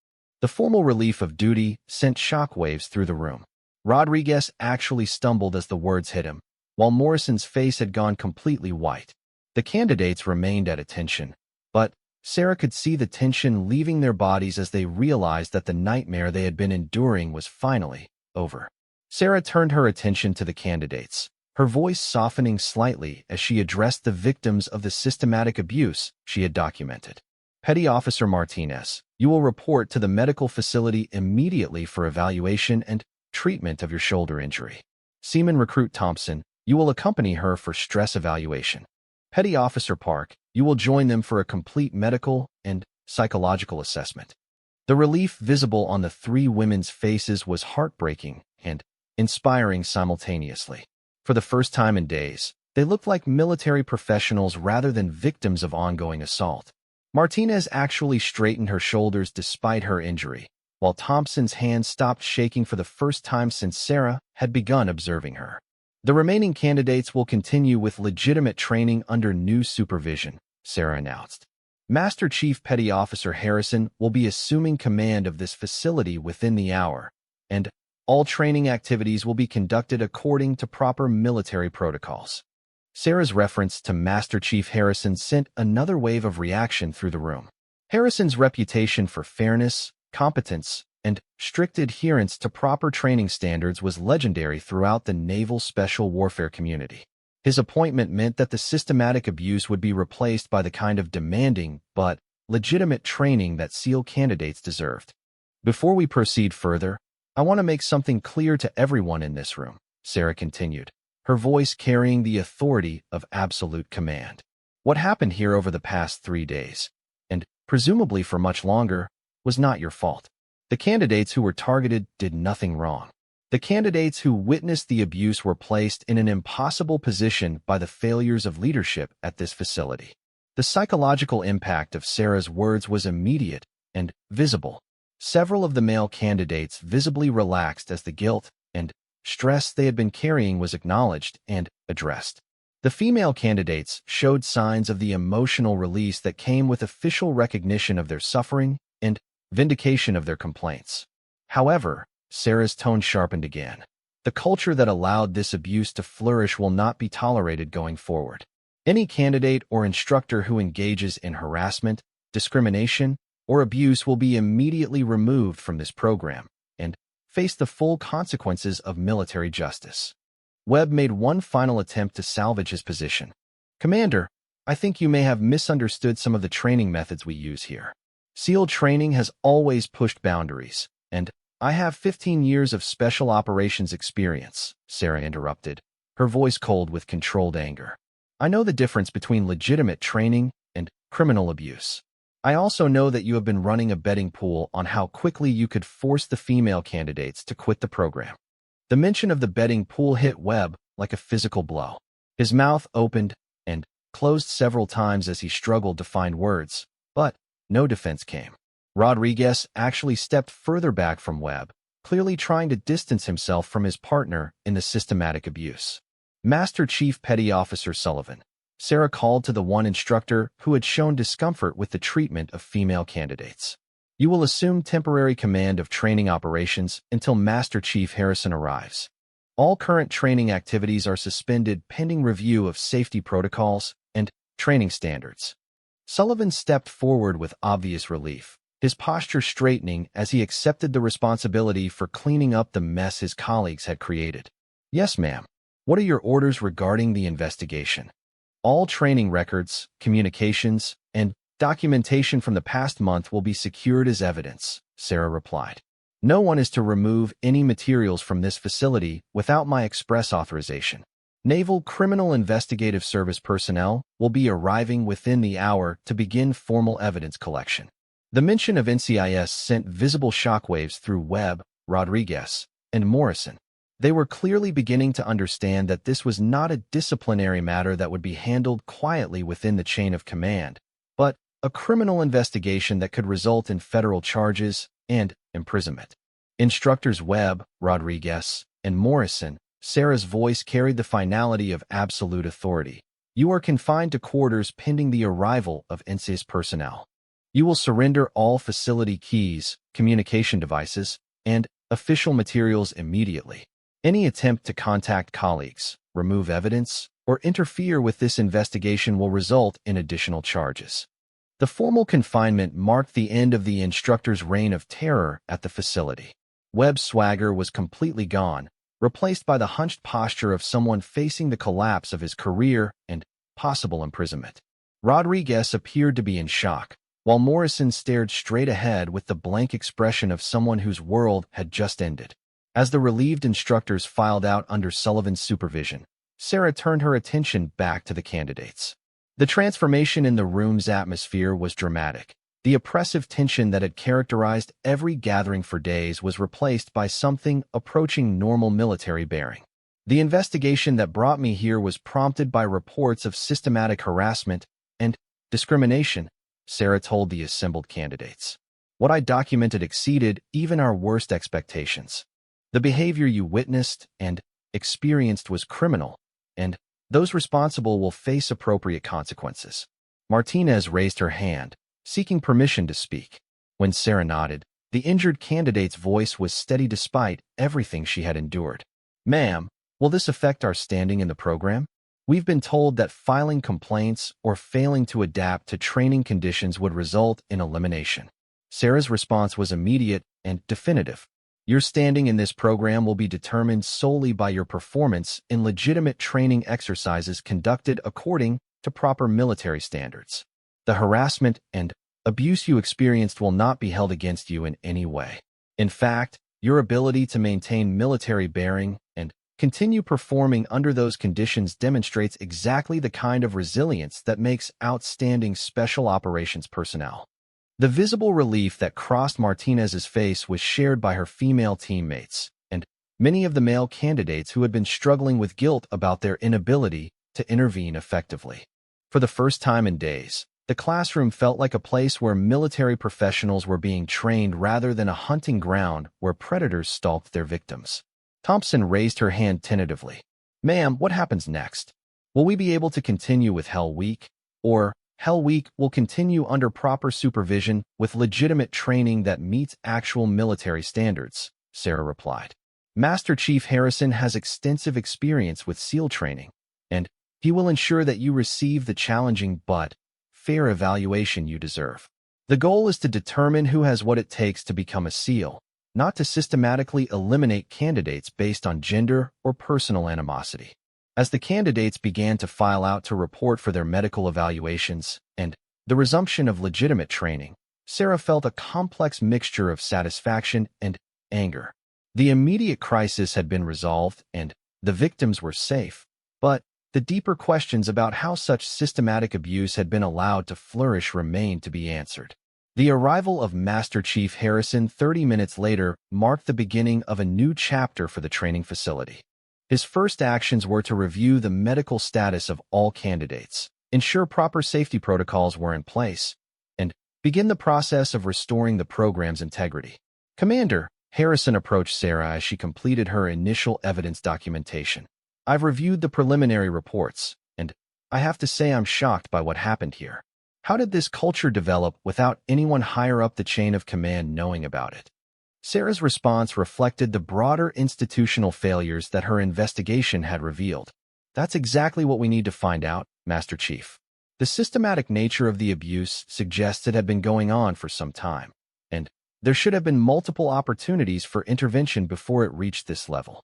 The formal relief of duty sent shockwaves through the room. Rodriguez actually stumbled as the words hit him, while Morrison's face had gone completely white. The candidates remained at attention, but Sarah could see the tension leaving their bodies as they realized that the nightmare they had been enduring was finally over. Sarah turned her attention to the candidates, her voice softening slightly as she addressed the victims of the systematic abuse she had documented. "Petty Officer Martinez, you will report to the medical facility immediately for evaluation and treatment of your shoulder injury. Seaman Recruit Thompson, you will accompany her for stress evaluation. Petty Officer Park, you will join them for a complete medical and psychological assessment." The relief visible on the 3 women's faces was heartbreaking and inspiring simultaneously. For the first time in days, they looked like military professionals rather than victims of ongoing assault. Martinez actually straightened her shoulders despite her injury, while Thompson's hand stopped shaking for the first time since Sarah had begun observing her. "The remaining candidates will continue with legitimate training under new supervision," Sarah announced. "Master Chief Petty Officer Harrison will be assuming command of this facility within the hour, and All training activities will be conducted according to proper military protocols. Sarah's reference to Master Chief Harrison sent another wave of reaction through the room. Harrison's reputation for fairness, competence, and strict adherence to proper training standards was legendary throughout the naval special warfare community. His appointment meant that the systematic abuse would be replaced by the kind of demanding but legitimate training that SEAL candidates deserved. Before we proceed further, I want to make something clear to everyone in this room, Sarah continued, her voice carrying the authority of absolute command. What happened here over the past 3 days, and presumably for much longer, was not your fault. The candidates who were targeted did nothing wrong. The candidates who witnessed the abuse were placed in an impossible position by the failures of leadership at this facility. The psychological impact of Sarah's words was immediate and visible. Several of the male candidates visibly relaxed as the guilt and stress they had been carrying was acknowledged and addressed. The female candidates showed signs of the emotional release that came with official recognition of their suffering and vindication of their complaints. However, Sarah's tone sharpened again. The culture that allowed this abuse to flourish will not be tolerated going forward. Any candidate or instructor who engages in harassment, discrimination, or abuse will be immediately removed from this program and face the full consequences of military justice. Webb made one final attempt to salvage his position. Commander, I think you may have misunderstood some of the training methods we use here. SEAL training has always pushed boundaries, and I have 15 years of special operations experience, Sarah interrupted, her voice cold with controlled anger. I know the difference between legitimate training and criminal abuse. I also know that you have been running a betting pool on how quickly you could force the female candidates to quit the program. The mention of the betting pool hit Webb like a physical blow. His mouth opened and closed several times as he struggled to find words, but no defense came. Rodriguez actually stepped further back from Webb, clearly trying to distance himself from his partner in the systematic abuse. Master Chief Petty Officer Sullivan, Sarah called to the one instructor who had shown discomfort with the treatment of female candidates. You will assume temporary command of training operations until Master Chief Harrison arrives. All current training activities are suspended pending review of safety protocols and training standards. Sullivan stepped forward with obvious relief, his posture straightening as he accepted the responsibility for cleaning up the mess his colleagues had created. Yes, ma'am. What are your orders regarding the investigation? All training records, communications, and documentation from the past month will be secured as evidence, Sarah replied. No one is to remove any materials from this facility without my express authorization. Naval Criminal Investigative Service personnel will be arriving within the hour to begin formal evidence collection. The mention of NCIS sent visible shockwaves through Webb, Rodriguez, and Morrison. They were clearly beginning to understand that this was not a disciplinary matter that would be handled quietly within the chain of command, but a criminal investigation that could result in federal charges and imprisonment. Instructors Webb, Rodriguez, and Morrison, Sarah's voice carried the finality of absolute authority. You are confined to quarters pending the arrival of NCIS personnel. You will surrender all facility keys, communication devices, and official materials immediately. Any attempt to contact colleagues, remove evidence, or interfere with this investigation will result in additional charges. The formal confinement marked the end of the instructor's reign of terror at the facility. Webb's swagger was completely gone, replaced by the hunched posture of someone facing the collapse of his career and possible imprisonment. Rodriguez appeared to be in shock, while Morrison stared straight ahead with the blank expression of someone whose world had just ended. As the relieved instructors filed out under Sullivan's supervision, Sarah turned her attention back to the candidates. The transformation in the room's atmosphere was dramatic. The oppressive tension that had characterized every gathering for days was replaced by something approaching normal military bearing. The investigation that brought me here was prompted by reports of systematic harassment and discrimination, Sarah told the assembled candidates. What I documented exceeded even our worst expectations. The behavior you witnessed and experienced was criminal, and those responsible will face appropriate consequences. Martinez raised her hand, seeking permission to speak. When Sarah nodded, The injured candidate's voice was steady despite everything she had endured. "Ma'am, will this affect our standing in the program? We've been told that filing complaints or failing to adapt to training conditions would result in elimination." Sarah's response was immediate and definitive. "Your standing in this program will be determined solely by your performance in legitimate training exercises conducted according to proper military standards. The harassment and abuse you experienced will not be held against you in any way. In fact, your ability to maintain military bearing and continue performing under those conditions demonstrates exactly the kind of resilience that makes outstanding special operations personnel." The visible relief that crossed Martinez's face was shared by her female teammates and many of the male candidates who had been struggling with guilt about their inability to intervene effectively. For the first time in days, the classroom felt like a place where military professionals were being trained rather than a hunting ground where predators stalked their victims. Thompson raised her hand tentatively. "Ma'am, what happens next? Will we be able to continue with Hell Week? Or Hell Week will continue under proper supervision with legitimate training that meets actual military standards," Sarah replied. "Master Chief Harrison has extensive experience with SEAL training, and he will ensure that you receive the challenging but fair evaluation you deserve. The goal is to determine who has what it takes to become a SEAL, not to systematically eliminate candidates based on gender or personal animosity." As the candidates began to file out to report for their medical evaluations and the resumption of legitimate training, Sarah felt a complex mixture of satisfaction and anger. The immediate crisis had been resolved and the victims were safe, but the deeper questions about how such systematic abuse had been allowed to flourish remained to be answered. The arrival of Master Chief Harrison 30 minutes later marked the beginning of a new chapter for the training facility. His first actions were to review the medical status of all candidates, ensure proper safety protocols were in place, and begin the process of restoring the program's integrity. "Commander," Harrison approached Sarah as she completed her initial evidence documentation. "I've reviewed the preliminary reports, and I have to say I'm shocked by what happened here. How did this culture develop without anyone higher up the chain of command knowing about it?" Sarah's response reflected the broader institutional failures that her investigation had revealed. "That's exactly what we need to find out, Master Chief. The systematic nature of the abuse suggests it had been going on for some time, and there should have been multiple opportunities for intervention before it reached this level."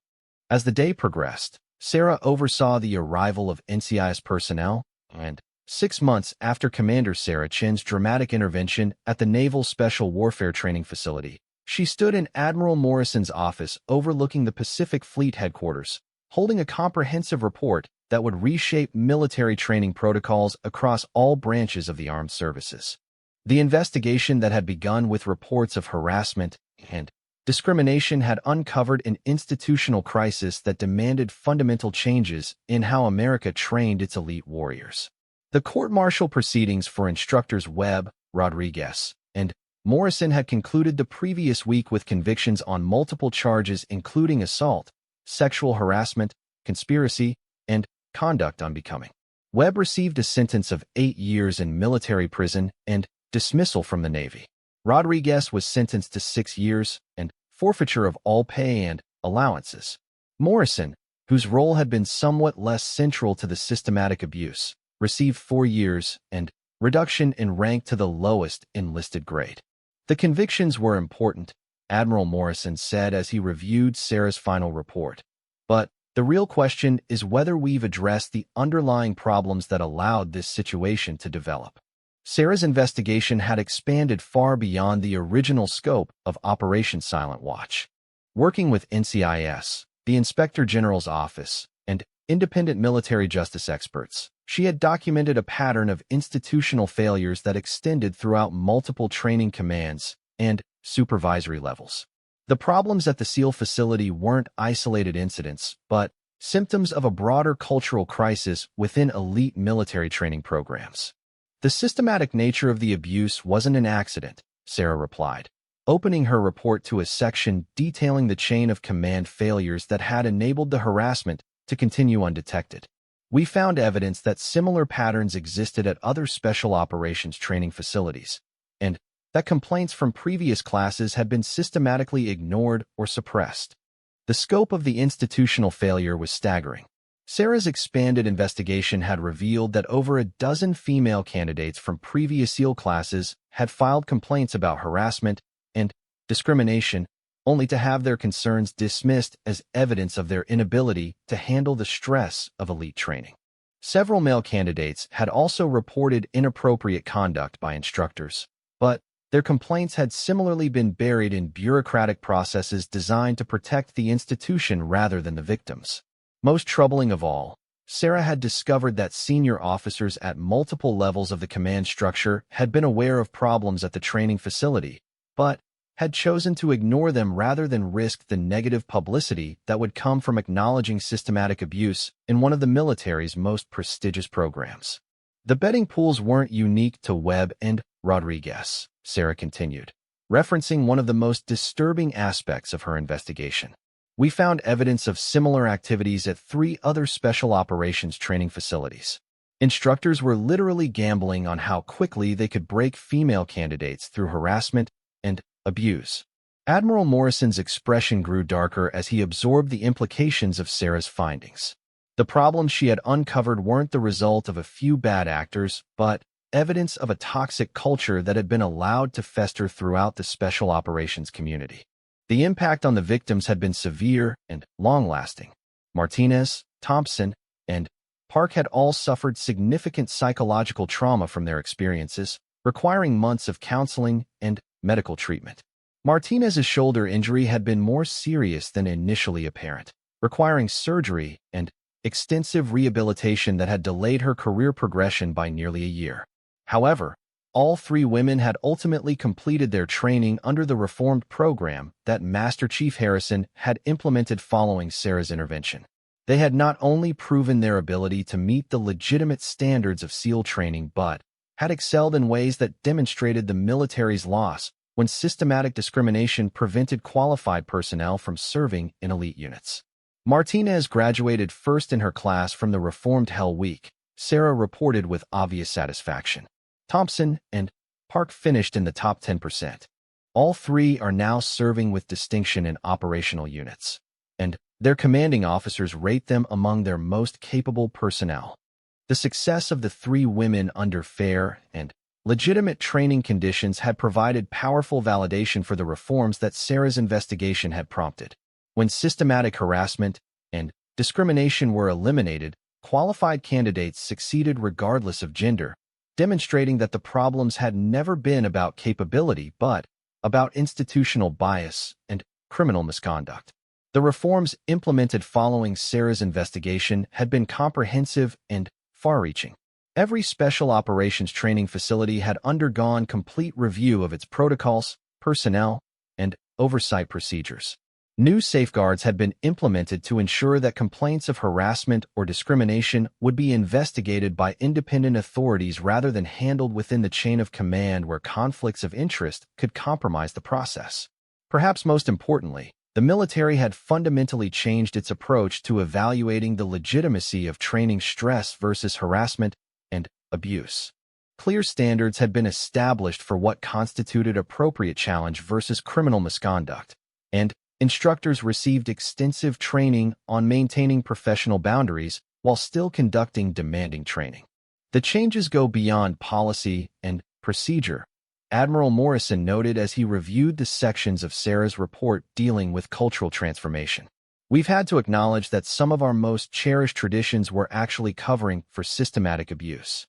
As the day progressed, Sarah oversaw the arrival of NCIS personnel, and 6 months after Commander Sarah Chin's dramatic intervention at the Naval Special Warfare Training Facility, she stood in Admiral Morrison's office overlooking the Pacific Fleet headquarters, holding a comprehensive report that would reshape military training protocols across all branches of the armed services. The investigation that had begun with reports of harassment and discrimination had uncovered an institutional crisis that demanded fundamental changes in how America trained its elite warriors. The court-martial proceedings for instructors Webb, Rodriguez, and Morrison had concluded the previous week with convictions on multiple charges including assault, sexual harassment, conspiracy, and conduct unbecoming. Webb received a sentence of 8 years in military prison and dismissal from the Navy. Rodriguez was sentenced to 6 years and forfeiture of all pay and allowances. Morrison, whose role had been somewhat less central to the systematic abuse, received 4 years and reduction in rank to the lowest enlisted grade. "The convictions were important," Admiral Morrison said as he reviewed Sarah's final report. "But the real question is whether we've addressed the underlying problems that allowed this situation to develop." Sarah's investigation had expanded far beyond the original scope of Operation Silent Watch. Working with NCIS, the Inspector General's office, and independent military justice experts, she had documented a pattern of institutional failures that extended throughout multiple training commands and supervisory levels. The problems at the SEAL facility weren't isolated incidents, but symptoms of a broader cultural crisis within elite military training programs. "The systematic nature of the abuse wasn't an accident," Sarah replied, opening her report to a section detailing the chain of command failures that had enabled the harassment to continue undetected. "We found evidence that similar patterns existed at other special operations training facilities, and that complaints from previous classes had been systematically ignored or suppressed. The scope of the institutional failure was staggering. Sarah's expanded investigation had revealed that over a dozen female candidates from previous SEAL classes had filed complaints about harassment and discrimination, only to have their concerns dismissed as evidence of their inability to handle the stress of elite training. Several male candidates had also reported inappropriate conduct by instructors, but their complaints had similarly been buried in bureaucratic processes designed to protect the institution rather than the victims. Most troubling of all, Sarah had discovered that senior officers at multiple levels of the command structure had been aware of problems at the training facility, but had chosen to ignore them rather than risk the negative publicity that would come from acknowledging systematic abuse in one of the military's most prestigious programs. The betting pools weren't unique to Webb and Rodriguez, Sarah continued, referencing one of the most disturbing aspects of her investigation. We found evidence of similar activities at 3 other special operations training facilities. Instructors were literally gambling on how quickly they could break female candidates through harassment and abuse. Admiral Morrison's expression grew darker as he absorbed the implications of Sarah's findings. The problems she had uncovered weren't the result of a few bad actors, but evidence of a toxic culture that had been allowed to fester throughout the special operations community. The impact on the victims had been severe and long-lasting. Martinez, Thompson, and Park had all suffered significant psychological trauma from their experiences, requiring months of counseling and medical treatment. Martinez's shoulder injury had been more serious than initially apparent, requiring surgery and extensive rehabilitation that had delayed her career progression by nearly a year. However, all 3 women had ultimately completed their training under the reformed program that Master Chief Harrison had implemented following Sarah's intervention. They had not only proven their ability to meet the legitimate standards of SEAL training but had excelled in ways that demonstrated the military's loss when systematic discrimination prevented qualified personnel from serving in elite units. Martinez graduated first in her class from the reformed Hell Week, Sarah reported with obvious satisfaction. Thompson and Park finished in the top 10%. All 3 are now serving with distinction in operational units, and their commanding officers rate them among their most capable personnel. The success of the 3 women under fair and legitimate training conditions had provided powerful validation for the reforms that Sarah's investigation had prompted. When systematic harassment and discrimination were eliminated, qualified candidates succeeded regardless of gender, demonstrating that the problems had never been about capability but about institutional bias and criminal misconduct. The reforms implemented following Sarah's investigation had been comprehensive and far-reaching. Every special operations training facility had undergone complete review of its protocols, personnel, and oversight procedures. New safeguards had been implemented to ensure that complaints of harassment or discrimination would be investigated by independent authorities rather than handled within the chain of command where conflicts of interest could compromise the process. Perhaps most importantly, the military had fundamentally changed its approach to evaluating the legitimacy of training stress versus harassment and abuse. Clear standards had been established for what constituted appropriate challenge versus criminal misconduct, and instructors received extensive training on maintaining professional boundaries while still conducting demanding training. The changes go beyond policy and procedure, Admiral Morrison noted as he reviewed the sections of Sarah's report dealing with cultural transformation. We've had to acknowledge that some of our most cherished traditions were actually covering for systematic abuse.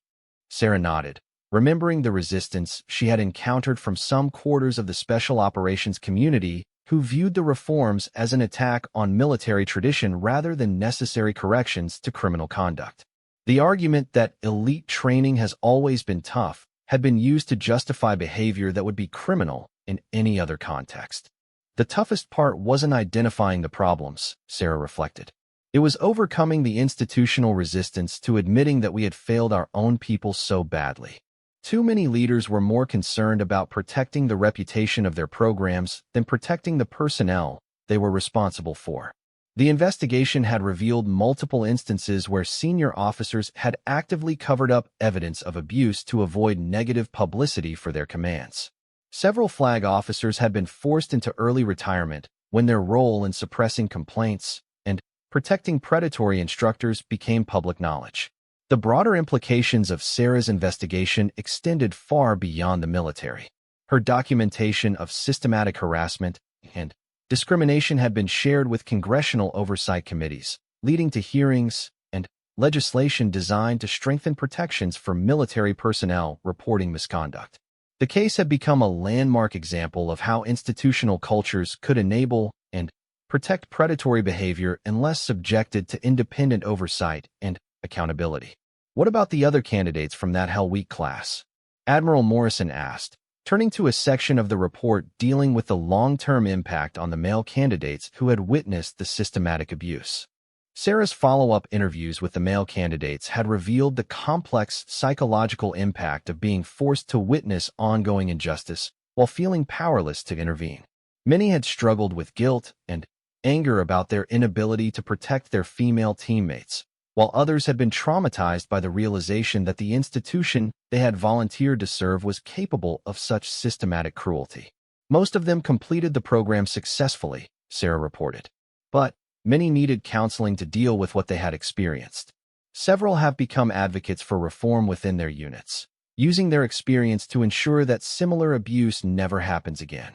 Sarah nodded, remembering the resistance she had encountered from some quarters of the special operations community who viewed the reforms as an attack on military tradition rather than necessary corrections to criminal conduct. The argument that elite training has always been tough had been used to justify behavior that would be criminal in any other context. The toughest part wasn't identifying the problems, Sarah reflected. It was overcoming the institutional resistance to admitting that we had failed our own people so badly. Too many leaders were more concerned about protecting the reputation of their programs than protecting the personnel they were responsible for. The investigation had revealed multiple instances where senior officers had actively covered up evidence of abuse to avoid negative publicity for their commands. Several flag officers had been forced into early retirement when their role in suppressing complaints and protecting predatory instructors became public knowledge. The broader implications of Sarah's investigation extended far beyond the military. Her documentation of systematic harassment and discrimination had been shared with congressional oversight committees, leading to hearings and legislation designed to strengthen protections for military personnel reporting misconduct. The case had become a landmark example of how institutional cultures could enable and protect predatory behavior unless subjected to independent oversight and accountability. What about the other candidates from that Hell Week class? Admiral Morrison asked, turning to a section of the report dealing with the long-term impact on the male candidates who had witnessed the systematic abuse. Sarah's follow-up interviews with the male candidates had revealed the complex psychological impact of being forced to witness ongoing injustice while feeling powerless to intervene. Many had struggled with guilt and anger about their inability to protect their female teammates, while others had been traumatized by the realization that the institution they had volunteered to serve was capable of such systematic cruelty. Most of them completed the program successfully, Sarah reported. But many needed counseling to deal with what they had experienced. Several have become advocates for reform within their units, using their experience to ensure that similar abuse never happens again.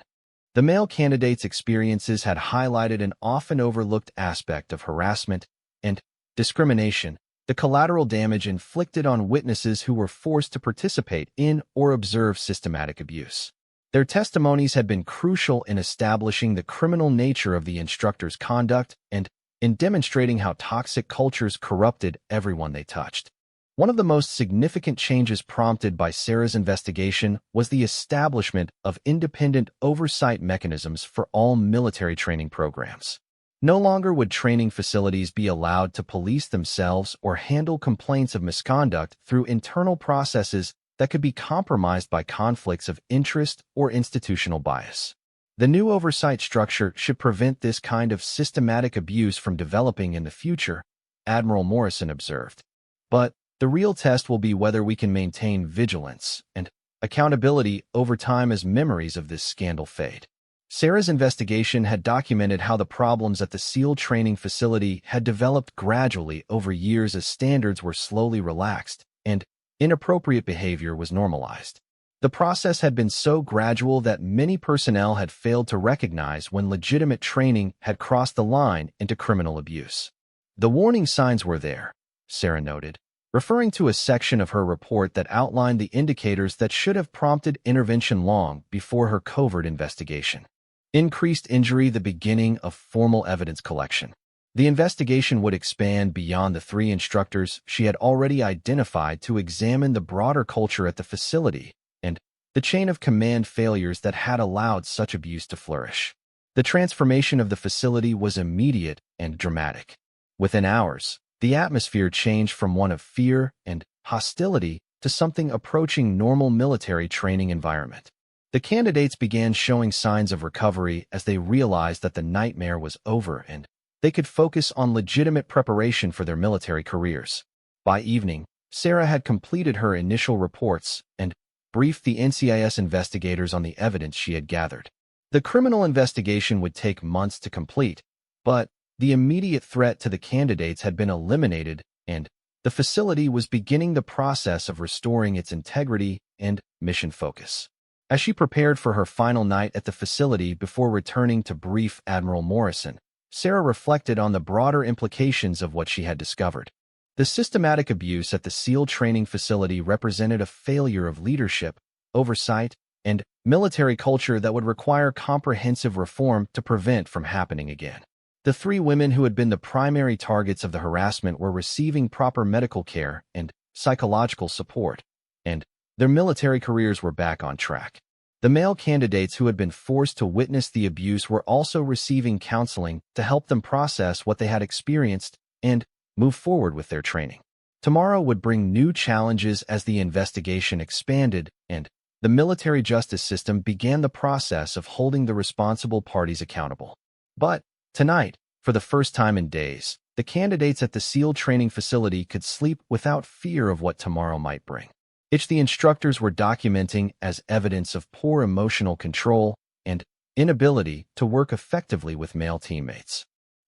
The male candidates' experiences had highlighted an often overlooked aspect of harassment and discrimination, the collateral damage inflicted on witnesses who were forced to participate in or observe systematic abuse. Their testimonies had been crucial in establishing the criminal nature of the instructor's conduct and in demonstrating how toxic cultures corrupted everyone they touched. One of the most significant changes prompted by Sarah's investigation was the establishment of independent oversight mechanisms for all military training programs. No longer would training facilities be allowed to police themselves or handle complaints of misconduct through internal processes that could be compromised by conflicts of interest or institutional bias. The new oversight structure should prevent this kind of systematic abuse from developing in the future, Admiral Morrison observed. But the real test will be whether we can maintain vigilance and accountability over time as memories of this scandal fade. Sarah's investigation had documented how the problems at the SEAL training facility had developed gradually over years as standards were slowly relaxed and inappropriate behavior was normalized. The process had been so gradual that many personnel had failed to recognize when legitimate training had crossed the line into criminal abuse. The warning signs were there, Sarah noted, referring to a section of her report that outlined the indicators that should have prompted intervention long before her covert investigation. Increased injury, the beginning of formal evidence collection. The investigation would expand beyond the 3 instructors she had already identified to examine the broader culture at the facility and the chain of command failures that had allowed such abuse to flourish. The transformation of the facility was immediate and dramatic. Within hours, the atmosphere changed from one of fear and hostility to something approaching normal military training environment. The candidates began showing signs of recovery as they realized that the nightmare was over and they could focus on legitimate preparation for their military careers. By evening, Sarah had completed her initial reports and briefed the NCIS investigators on the evidence she had gathered. The criminal investigation would take months to complete, but the immediate threat to the candidates had been eliminated and the facility was beginning the process of restoring its integrity and mission focus. As she prepared for her final night at the facility before returning to brief Admiral Morrison, Sarah reflected on the broader implications of what she had discovered. The systematic abuse at the SEAL training facility represented a failure of leadership, oversight, and military culture that would require comprehensive reform to prevent from happening again. The 3 women who had been the primary targets of the harassment were receiving proper medical care and psychological support, and their military careers were back on track. The male candidates who had been forced to witness the abuse were also receiving counseling to help them process what they had experienced and move forward with their training. Tomorrow would bring new challenges as the investigation expanded and the military justice system began the process of holding the responsible parties accountable. But tonight, for the first time in days, the candidates at the SEAL training facility could sleep without fear of what tomorrow might bring. which the instructors were documenting as evidence of poor emotional control and inability to work effectively with male teammates.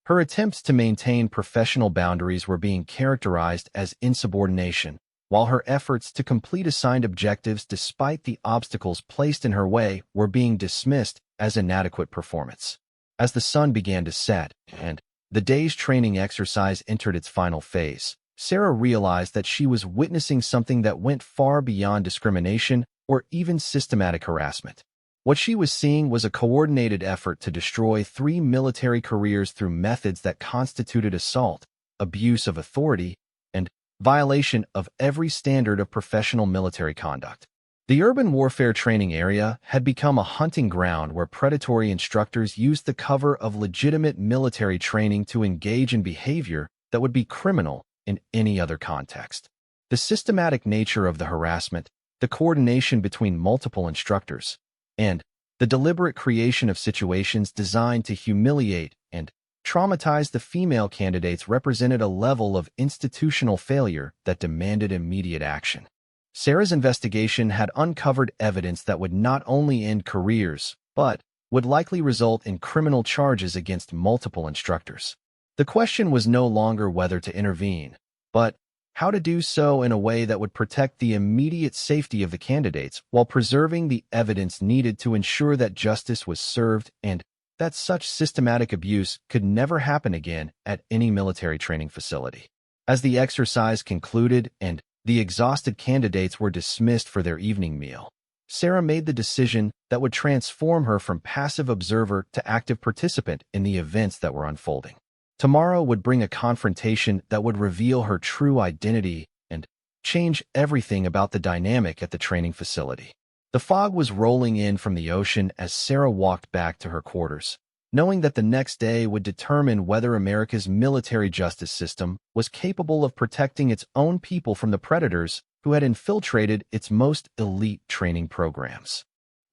Her attempts to maintain professional boundaries were being characterized as insubordination, while her efforts to complete assigned objectives despite the obstacles placed in her way were being dismissed as inadequate performance. As the sun began to set and the day's training exercise entered its final phase, Sarah realized that she was witnessing something that went far beyond discrimination or even systematic harassment. What she was seeing was a coordinated effort to destroy 3 military careers through methods that constituted assault, abuse of authority, and violation of every standard of professional military conduct. The urban warfare training area had become a hunting ground where predatory instructors used the cover of legitimate military training to engage in behavior that would be criminal in any other context. The systematic nature of the harassment, the coordination between multiple instructors, and the deliberate creation of situations designed to humiliate and traumatize the female candidates represented a level of institutional failure that demanded immediate action. Sarah's investigation had uncovered evidence that would not only end careers, but would likely result in criminal charges against multiple instructors. The question was no longer whether to intervene, but how to do so in a way that would protect the immediate safety of the candidates while preserving the evidence needed to ensure that justice was served and that such systematic abuse could never happen again at any military training facility. As the exercise concluded and the exhausted candidates were dismissed for their evening meal, Sarah made the decision that would transform her from passive observer to active participant in the events that were unfolding. Tomorrow would bring a confrontation that would reveal her true identity and change everything about the dynamic at the training facility. The fog was rolling in from the ocean as Sarah walked back to her quarters, knowing that the next day would determine whether America's military justice system was capable of protecting its own people from the predators who had infiltrated its most elite training programs.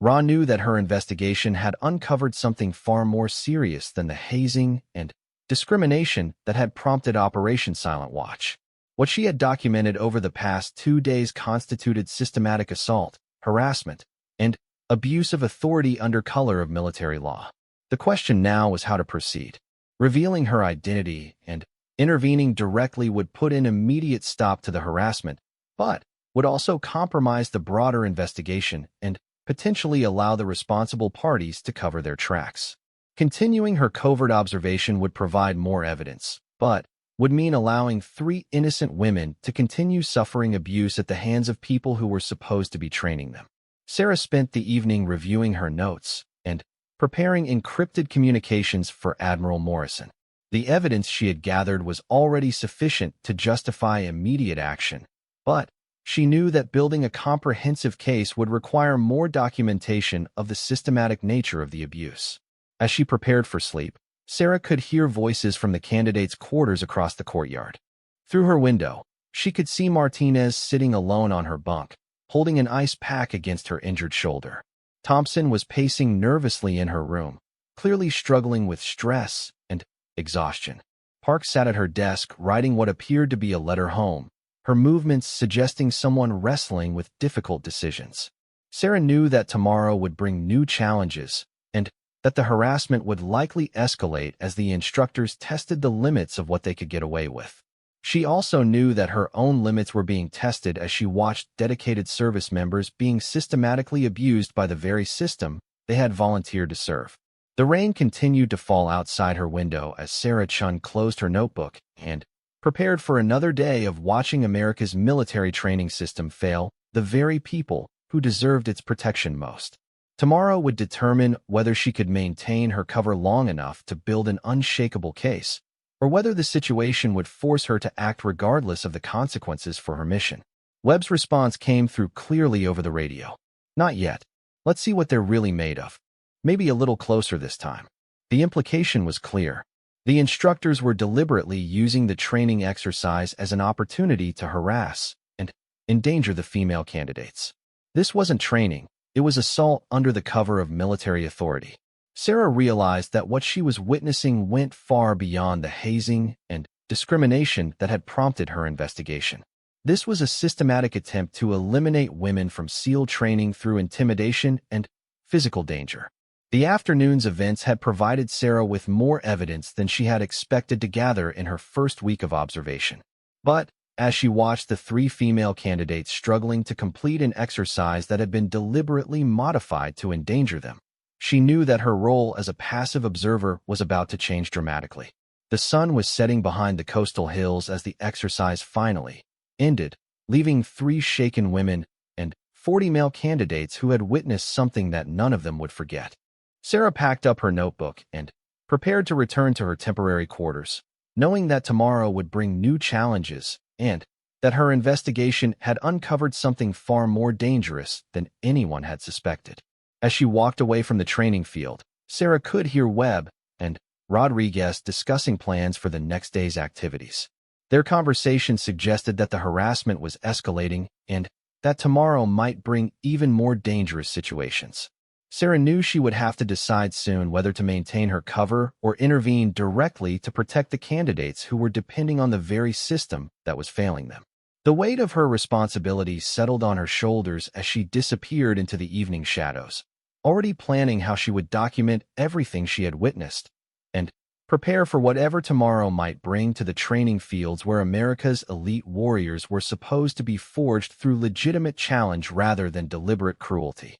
Ra knew that her investigation had uncovered something far more serious than the hazing and discrimination that had prompted Operation Silent Watch. What she had documented over the past 2 days constituted systematic assault, harassment, and abuse of authority under color of military law. The question now was how to proceed. Revealing her identity and intervening directly would put an immediate stop to the harassment, but would also compromise the broader investigation and potentially allow the responsible parties to cover their tracks. Continuing her covert observation would provide more evidence, but would mean allowing 3 innocent women to continue suffering abuse at the hands of people who were supposed to be training them. Sarah spent the evening reviewing her notes and preparing encrypted communications for Admiral Morrison. The evidence she had gathered was already sufficient to justify immediate action, but she knew that building a comprehensive case would require more documentation of the systematic nature of the abuse. As she prepared for sleep, Sarah could hear voices from the candidates' quarters across the courtyard. Through her window, she could see Martinez sitting alone on her bunk, holding an ice pack against her injured shoulder. Thompson was pacing nervously in her room, clearly struggling with stress and exhaustion. Park sat at her desk writing what appeared to be a letter home, her movements suggesting someone wrestling with difficult decisions. Sarah knew that tomorrow would bring new challenges and that the harassment would likely escalate as the instructors tested the limits of what they could get away with. She also knew that her own limits were being tested as she watched dedicated service members being systematically abused by the very system they had volunteered to serve. The rain continued to fall outside her window as Sarah Chun closed her notebook and prepared for another day of watching America's military training system fail the very people who deserved its protection most. Tomorrow would determine whether she could maintain her cover long enough to build an unshakable case, or whether the situation would force her to act regardless of the consequences for her mission. Webb's response came through clearly over the radio. "Not yet. Let's see what they're really made of. Maybe a little closer this time." The implication was clear. The instructors were deliberately using the training exercise as an opportunity to harass and endanger the female candidates. This wasn't training. It was assault under the cover of military authority. Sarah realized that what she was witnessing went far beyond the hazing and discrimination that had prompted her investigation. This was a systematic attempt to eliminate women from SEAL training through intimidation and physical danger. The afternoon's events had provided Sarah with more evidence than she had expected to gather in her first week of observation. But as she watched the 3 female candidates struggling to complete an exercise that had been deliberately modified to endanger them, she knew that her role as a passive observer was about to change dramatically. The sun was setting behind the coastal hills as the exercise finally ended, leaving 3 shaken women and 40 male candidates who had witnessed something that none of them would forget. Sarah packed up her notebook and prepared to return to her temporary quarters, knowing that tomorrow would bring new challenges and that her investigation had uncovered something far more dangerous than anyone had suspected. As she walked away from the training field, Sarah could hear Webb and Rodriguez discussing plans for the next day's activities. Their conversation suggested that the harassment was escalating and that tomorrow might bring even more dangerous situations. Sarah knew she would have to decide soon whether to maintain her cover or intervene directly to protect the candidates who were depending on the very system that was failing them. The weight of her responsibility settled on her shoulders as she disappeared into the evening shadows, already planning how she would document everything she had witnessed and prepare for whatever tomorrow might bring to the training fields where America's elite warriors were supposed to be forged through legitimate challenge rather than deliberate cruelty.